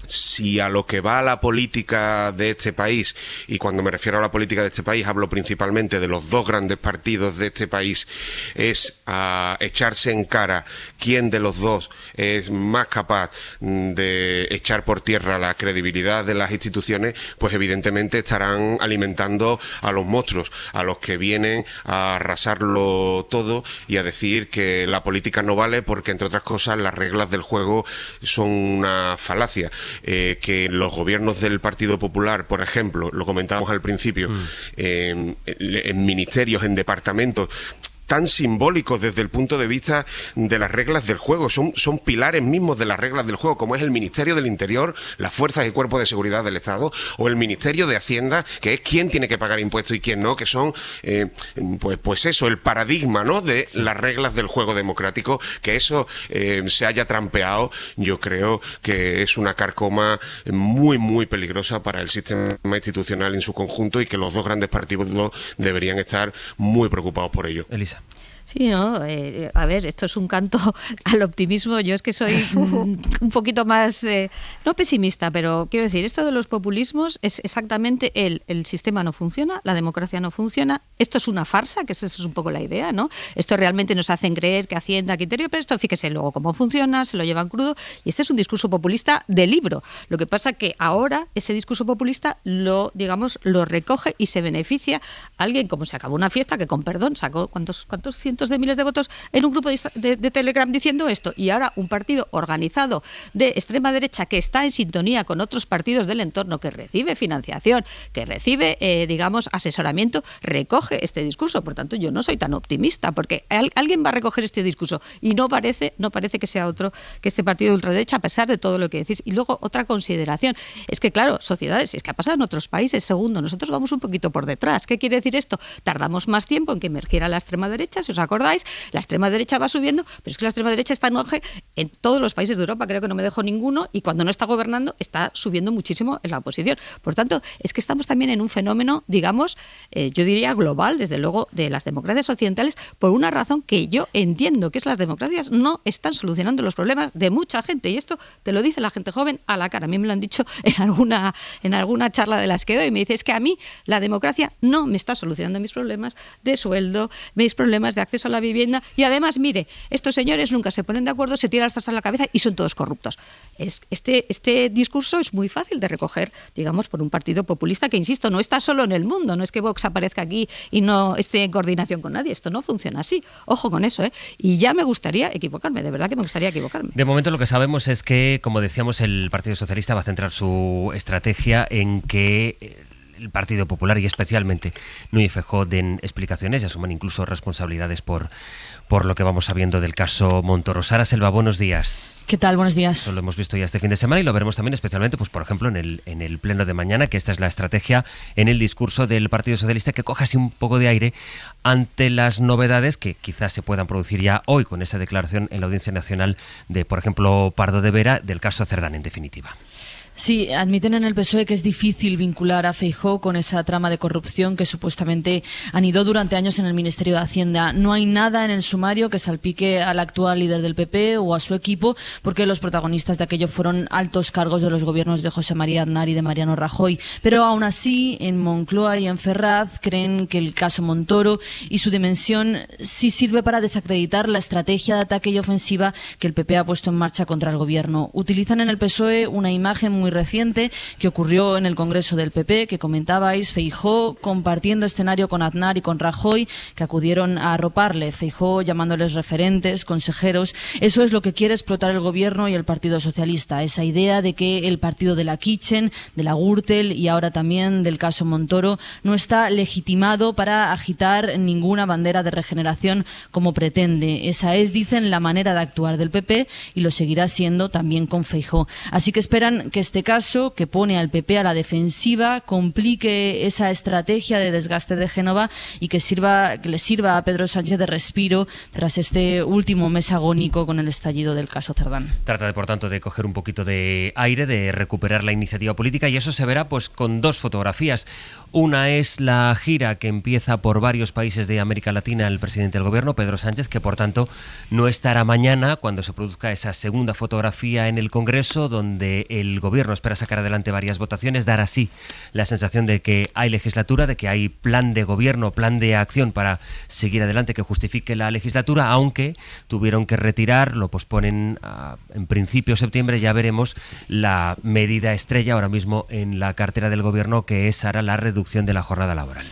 si a lo que va la política de este país, y cuando me refiero a la política de este país hablo principalmente de los dos grandes partidos de este país, es a echarse en cara quién de los dos es más capaz de echar por tierra la credibilidad de las instituciones, pues evidentemente estarán alimentando a los monstruos, a los que vienen a arrasarlo todo y a decir que la política no vale porque, entre otras cosas, las reglas del juego son una falacia. Que los gobiernos del Partido Popular, por ejemplo, lo comentábamos al principio, en ministerios, en departamentos tan simbólicos desde el punto de vista de las reglas del juego, son pilares mismos de las reglas del juego, como es el Ministerio del Interior, las Fuerzas y Cuerpos de Seguridad del Estado, o el Ministerio de Hacienda, que es quién tiene que pagar impuestos y quién no, que son, pues eso, el paradigma, ¿no?, de las reglas del juego democrático. Que eso se haya trampeado, yo creo que es una carcoma muy, muy peligrosa para el sistema institucional en su conjunto, y que los dos grandes partidos deberían estar muy preocupados por ello. Elisa. Sí, ¿no? A ver, esto es un canto al optimismo. Yo es que soy un poquito más, no pesimista, pero quiero decir, esto de los populismos es exactamente el sistema no funciona, la democracia no funciona, esto es una farsa, que esa es un poco la idea, ¿no? Esto realmente nos hacen creer que Hacienda, criterio, pero esto fíjese luego cómo funciona, se lo llevan crudo, y este es un discurso populista de libro. Lo que pasa que ahora ese discurso populista lo recoge y se beneficia a alguien, como se acabó una fiesta, que con perdón sacó ¿cuántos cientos de miles de votos en un grupo de Telegram diciendo esto, y ahora un partido organizado de extrema derecha que está en sintonía con otros partidos del entorno, que recibe financiación, que recibe, asesoramiento, recoge este discurso. Por tanto, yo no soy tan optimista, porque alguien va a recoger este discurso y no parece que sea otro que este partido de ultraderecha, a pesar de todo lo que decís. Y luego, otra consideración, es que claro, sociedades, es que ha pasado en otros países. Segundo, nosotros vamos un poquito por detrás. ¿Qué quiere decir esto? Tardamos más tiempo en que emergiera la extrema derecha, si os acordáis, la extrema derecha va subiendo, pero es que la extrema derecha está en auge en todos los países de Europa, creo que no me dejo ninguno, y cuando no está gobernando está subiendo muchísimo en la oposición. Por tanto, es que estamos también en un fenómeno, yo diría global, desde luego, de las democracias occidentales, por una razón que yo entiendo, que es las democracias no están solucionando los problemas de mucha gente, y esto te lo dice la gente joven a la cara. A mí me lo han dicho en alguna charla de las que doy, me dice, es que a mí la democracia no me está solucionando mis problemas de sueldo, mis problemas de acceso a la vivienda, y además, mire, estos señores nunca se ponen de acuerdo, se tiran las cosas a la cabeza y son todos corruptos. Este discurso es muy fácil de recoger, por un partido populista que, insisto, no está solo en el mundo, no es que Vox aparezca aquí y no esté en coordinación con nadie, esto no funciona así, ojo con eso, y ya me gustaría equivocarme, de verdad que me gustaría equivocarme. De momento lo que sabemos es que, como decíamos, el Partido Socialista va a centrar su estrategia en que el Partido Popular y especialmente Núñez Feijóo den explicaciones y asuman incluso responsabilidades por lo que vamos sabiendo del caso Montoro. Sara Selva, buenos días. ¿Qué tal? Buenos días. Eso lo hemos visto ya este fin de semana y lo veremos también especialmente, por ejemplo, en el pleno de mañana, que esta es la estrategia en el discurso del Partido Socialista, que coja así un poco de aire ante las novedades que quizás se puedan producir ya hoy con esa declaración en la Audiencia Nacional de, por ejemplo, Pardo de Vera, del caso Cerdán, en definitiva. Sí, admiten en el PSOE que es difícil vincular a Feijóo con esa trama de corrupción que supuestamente anidó durante años en el Ministerio de Hacienda. No hay nada en el sumario que salpique al actual líder del PP o a su equipo, porque los protagonistas de aquello fueron altos cargos de los gobiernos de José María Aznar y de Mariano Rajoy. Pero aún así, en Moncloa y en Ferraz creen que el caso Montoro y su dimensión sí sirve para desacreditar la estrategia de ataque y ofensiva que el PP ha puesto en marcha contra el gobierno. Utilizan en el PSOE una imagen muy reciente que ocurrió en el Congreso del PP, que comentabais, Feijóo compartiendo escenario con Aznar y con Rajoy, que acudieron a arroparle, Feijóo llamándoles referentes, consejeros. Eso es lo que quiere explotar el gobierno y el Partido Socialista, esa idea de que el partido de la Kitchen, de la Gürtel y ahora también del caso Montoro no está legitimado para agitar ninguna bandera de regeneración como pretende. Esa es, dicen, la manera de actuar del PP y lo seguirá siendo también con Feijóo. Así que esperan que este caso, que pone al PP a la defensiva, complique esa estrategia de desgaste de Génova y que le sirva a Pedro Sánchez de respiro tras este último mes agónico con el estallido del caso Cerdán. Trata, por tanto, de coger un poquito de aire, de recuperar la iniciativa política, y eso se verá con dos fotografías. Una es la gira que empieza por varios países de América Latina el presidente del gobierno, Pedro Sánchez, que por tanto no estará mañana cuando se produzca esa segunda fotografía en el Congreso, donde el gobierno espera sacar adelante varias votaciones, dar así la sensación de que hay legislatura, de que hay plan de gobierno, plan de acción para seguir adelante que justifique la legislatura, aunque tuvieron que retirar, lo posponen en principio septiembre, ya veremos la medida estrella ahora mismo en la cartera del gobierno, que es ahora la reducción de la jornada laboral.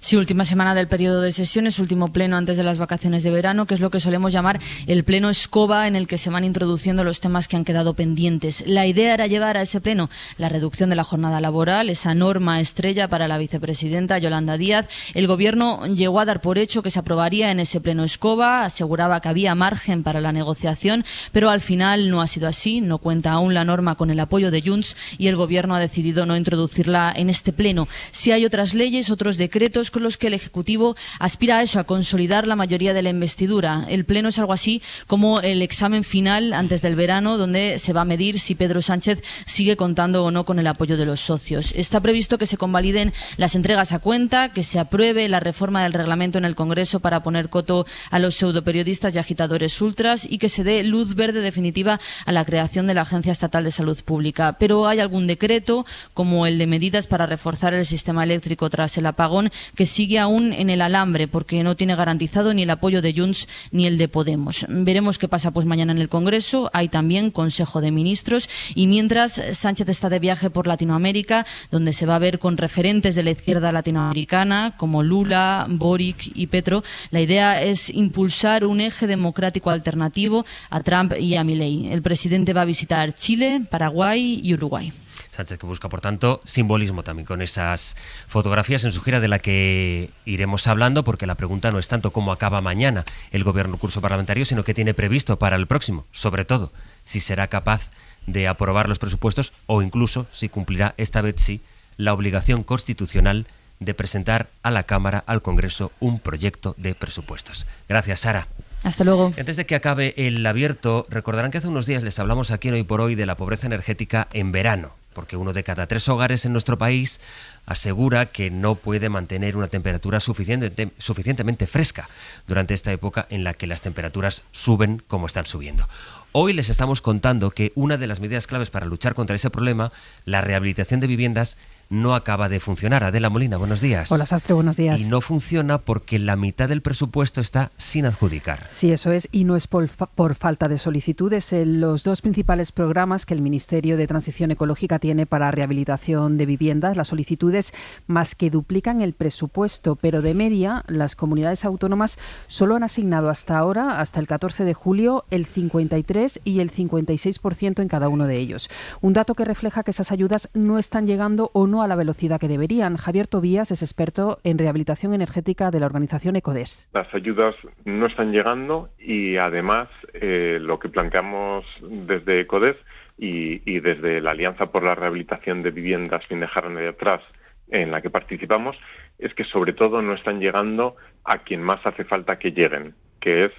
Sí, última semana del periodo de sesiones, último pleno antes de las vacaciones de verano, que es lo que solemos llamar el pleno escoba, en el que se van introduciendo los temas que han quedado pendientes. La idea era llevar a ese pleno la reducción de la jornada laboral, esa norma estrella para la vicepresidenta Yolanda Díaz. El gobierno llegó a dar por hecho que se aprobaría en ese pleno escoba, aseguraba que había margen para la negociación, pero al final no ha sido así, no cuenta aún la norma con el apoyo de Junts y el gobierno ha decidido no introducirla en este pleno. Sí hay otras leyes, otros decretos con los que el Ejecutivo aspira a eso, a consolidar la mayoría de la investidura. El Pleno es algo así como el examen final antes del verano, donde se va a medir si Pedro Sánchez sigue contando o no con el apoyo de los socios. Está previsto que se convaliden las entregas a cuenta, que se apruebe la reforma del reglamento en el Congreso para poner coto a los pseudoperiodistas y agitadores ultras y que se dé luz verde definitiva a la creación de la Agencia Estatal de Salud Pública. Pero hay algún decreto, como el de medidas para reforzar el sistema eléctrico tras el apagón, que sigue aún en el alambre porque no tiene garantizado ni el apoyo de Junts ni el de Podemos. Veremos qué pasa pues mañana en el Congreso. Hay también Consejo de Ministros y mientras Sánchez está de viaje por Latinoamérica, donde se va a ver con referentes de la izquierda latinoamericana como Lula, Boric y Petro. La idea es impulsar un eje democrático alternativo a Trump y a Milei. El presidente va a visitar Chile, Paraguay y Uruguay. Sánchez, que busca, por tanto, simbolismo también con esas fotografías en su gira de la que iremos hablando, porque la pregunta no es tanto cómo acaba mañana el gobierno curso parlamentario, sino qué tiene previsto para el próximo. Sobre todo, si será capaz de aprobar los presupuestos o incluso si cumplirá, esta vez sí, la obligación constitucional de presentar a la Cámara, al Congreso, un proyecto de presupuestos. Gracias, Sara. Hasta luego. Antes de que acabe el abierto, recordarán que hace unos días les hablamos aquí en Hoy por Hoy de la pobreza energética en verano, porque 1 de cada 3 hogares en nuestro país asegura que no puede mantener una temperatura suficientemente fresca durante esta época en la que las temperaturas suben como están subiendo. Hoy les estamos contando que una de las medidas claves para luchar contra ese problema, la rehabilitación de viviendas, no acaba de funcionar. Adela Molina, buenos días. Hola, Sastre, buenos días. Y no funciona porque la mitad del presupuesto está sin adjudicar. Sí, eso es, y no es por falta de solicitudes. Los 2 principales programas que el Ministerio de Transición Ecológica tiene para rehabilitación de viviendas, las solicitudes más que duplican el presupuesto, pero de media las comunidades autónomas solo han asignado hasta ahora, hasta el 14 de julio, el 53 y el 56% en cada uno de ellos. Un dato que refleja que esas ayudas no están llegando o no a la velocidad que deberían. Javier Tobías es experto en rehabilitación energética de la organización ECODES. Las ayudas no están llegando y además lo que planteamos desde ECODES y desde la Alianza por la Rehabilitación de Viviendas sin dejar a nadie atrás, en la que participamos, es que sobre todo no están llegando a quien más hace falta que lleguen, que es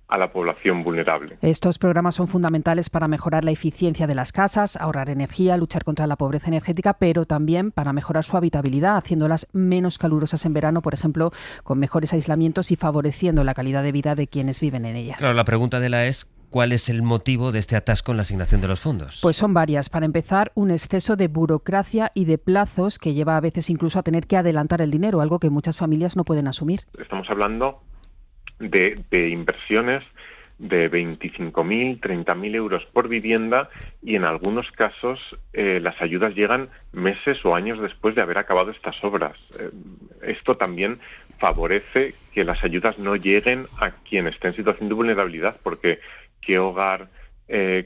a la población vulnerable. Estos programas son fundamentales para mejorar la eficiencia de las casas, ahorrar energía, luchar contra la pobreza energética, pero también para mejorar su habitabilidad, haciéndolas menos calurosas en verano, por ejemplo, con mejores aislamientos y favoreciendo la calidad de vida de quienes viven en ellas. Claro, la pregunta de la es ¿cuál es el motivo de este atasco en la asignación de los fondos? Pues son varias. Para empezar, un exceso de burocracia y de plazos que lleva a veces incluso a tener que adelantar el dinero, algo que muchas familias no pueden asumir. Estamos hablando de inversiones de 25.000, 30.000 euros por vivienda y en algunos casos las ayudas llegan meses o años después de haber acabado estas obras. Esto también favorece que las ayudas no lleguen a quien esté en situación de vulnerabilidad, porque ¿qué hogar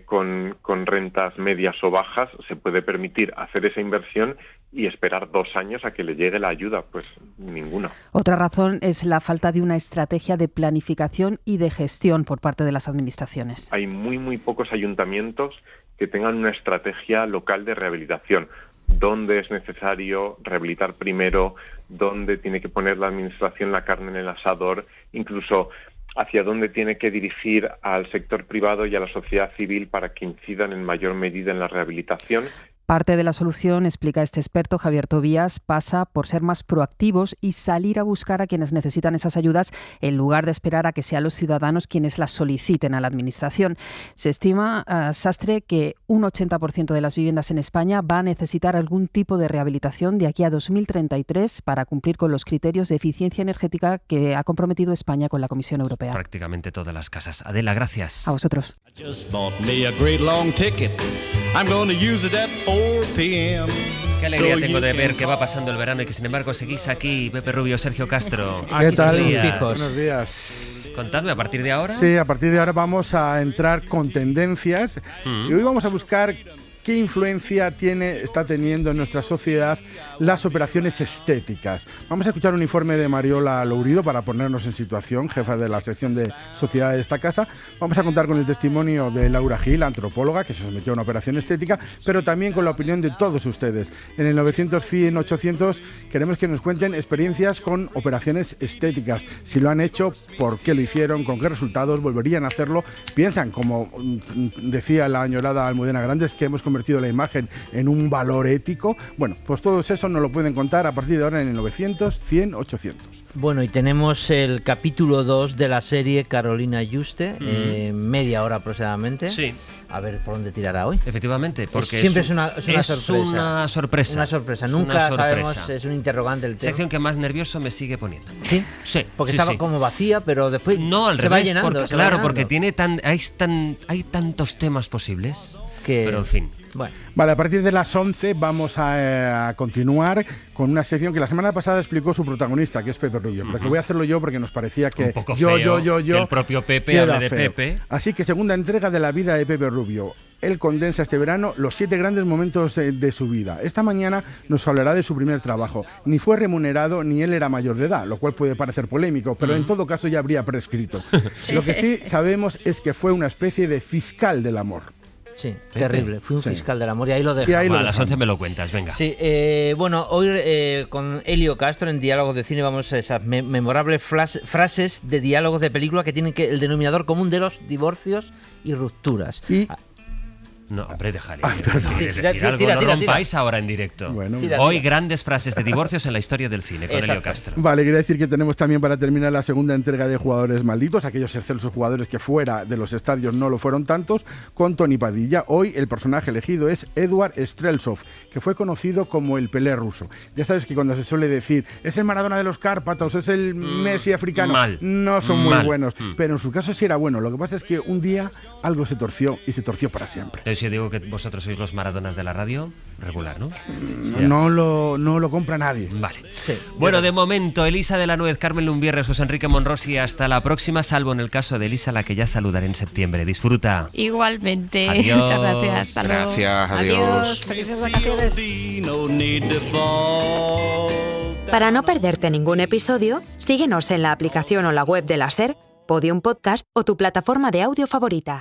con rentas medias o bajas se puede permitir hacer esa inversión y esperar 2 años a que le llegue la ayuda? Pues ninguna. Otra razón es la falta de una estrategia de planificación y de gestión por parte de las administraciones. Hay muy pocos ayuntamientos que tengan una estrategia local de rehabilitación. ¿Dónde es necesario rehabilitar primero? ¿Dónde tiene que poner la administración la carne en el asador? Incluso hacia dónde tiene que dirigir al sector privado y a la sociedad civil para que incidan en mayor medida en la rehabilitación. Parte de la solución, explica este experto Javier Tobías, pasa por ser más proactivos y salir a buscar a quienes necesitan esas ayudas en lugar de esperar a que sean los ciudadanos quienes las soliciten a la Administración. Se estima, Sastre, que un 80% de las viviendas en España va a necesitar algún tipo de rehabilitación de aquí a 2033 para cumplir con los criterios de eficiencia energética que ha comprometido España con la Comisión Europea. Prácticamente todas las casas. Adela, gracias. A vosotros. Qué alegría tengo de ver que va pasando el verano y que sin embargo seguís aquí, Pepe Rubio, Sergio Castro. ¿Qué tal? Buenos días. Contadme, ¿a partir de ahora? Sí, a partir de ahora vamos a entrar con tendencias y hoy vamos a buscar ¿qué influencia está teniendo en nuestra sociedad las operaciones estéticas? Vamos a escuchar un informe de Mariola Lourido para ponernos en situación, jefa de la sección de sociedad de esta casa. Vamos a contar con el testimonio de Laura Gil, antropóloga, que se sometió a una operación estética, pero también con la opinión de todos ustedes. En el 900-100-800 queremos que nos cuenten experiencias con operaciones estéticas. Si lo han hecho, ¿por qué lo hicieron? ¿Con qué resultados? ¿Volverían a hacerlo? ¿Piensan, como decía la añorada Almudena Grandes, que hemos convertido la imagen en un valor ético? Bueno, pues todo eso nos lo pueden contar a partir de ahora en el 900-100-800. Bueno, y tenemos el capítulo 2 de la serie Carolina Juste, media hora aproximadamente. Sí. A ver por dónde tirará hoy. Efectivamente, porque siempre es una sorpresa. Una sorpresa. Una sorpresa. Nunca sabemos, es un interrogante el tema. Sección que más nervioso me sigue poniendo. ¿Sí? Sí. Porque estaba como vacía, pero después no, al se revés, va llenando. Claro, porque hay tantos temas posibles. Pero en fin. Bueno. Vale, a partir de las 11 vamos a continuar con una sección que la semana pasada explicó su protagonista, que es Pepe Rubio. Pero que voy a hacerlo yo porque nos parecía que un poco feo que el propio Pepe hable de Pepe. Así que segunda entrega de la vida de Pepe Rubio. Él condensa este verano los 7 grandes momentos de su vida. Esta mañana nos hablará de su primer trabajo. Ni fue remunerado ni él era mayor de edad, lo cual puede parecer polémico, pero en todo caso ya habría prescrito. Lo que sí sabemos es que fue una especie de fiscal del amor. Sí, terrible. Fui un fiscal del amor y ahí lo dejamos. A las 11 me lo cuentas, venga. Sí, bueno, hoy con Elio Castro en Diálogos de Cine vamos a esas memorables frases de diálogos de película que tienen el denominador común de los divorcios y rupturas. No, hombre, déjale. ¿Quieres decir algo? No rompáis ahora en directo. Bueno, hoy grandes frases de divorcios en la historia del cine con Elio Castro. Vale, quería decir que tenemos también para terminar la segunda entrega de Jugadores Malditos, aquellos excelsos jugadores que fuera de los estadios no lo fueron tantos, con Tony Padilla. Hoy el personaje elegido es Edward Streltsov, que fue conocido como el Pelé ruso. Ya sabes que cuando se suele decir, es el Maradona de los Cárpatos, es el Messi africano, no son muy buenos, pero en su caso sí era bueno. Lo que pasa es que un día algo se torció y se torció para siempre. Yo digo que vosotros sois los Maradonas de la radio, regular, ¿no? No lo compra nadie. Vale. Sí. Bueno, de momento, Elisa de la Nuez, Carmen Lumbierres, José Enrique Monrosi, hasta la próxima, salvo en el caso de Elisa, la que ya saludaré en septiembre. Disfruta. Igualmente. Adiós. Muchas gracias. Hasta luego. Gracias, adiós. Felices vacaciones. Para no perderte ningún episodio, síguenos en la aplicación o la web de la SER, Podium Podcast o tu plataforma de audio favorita.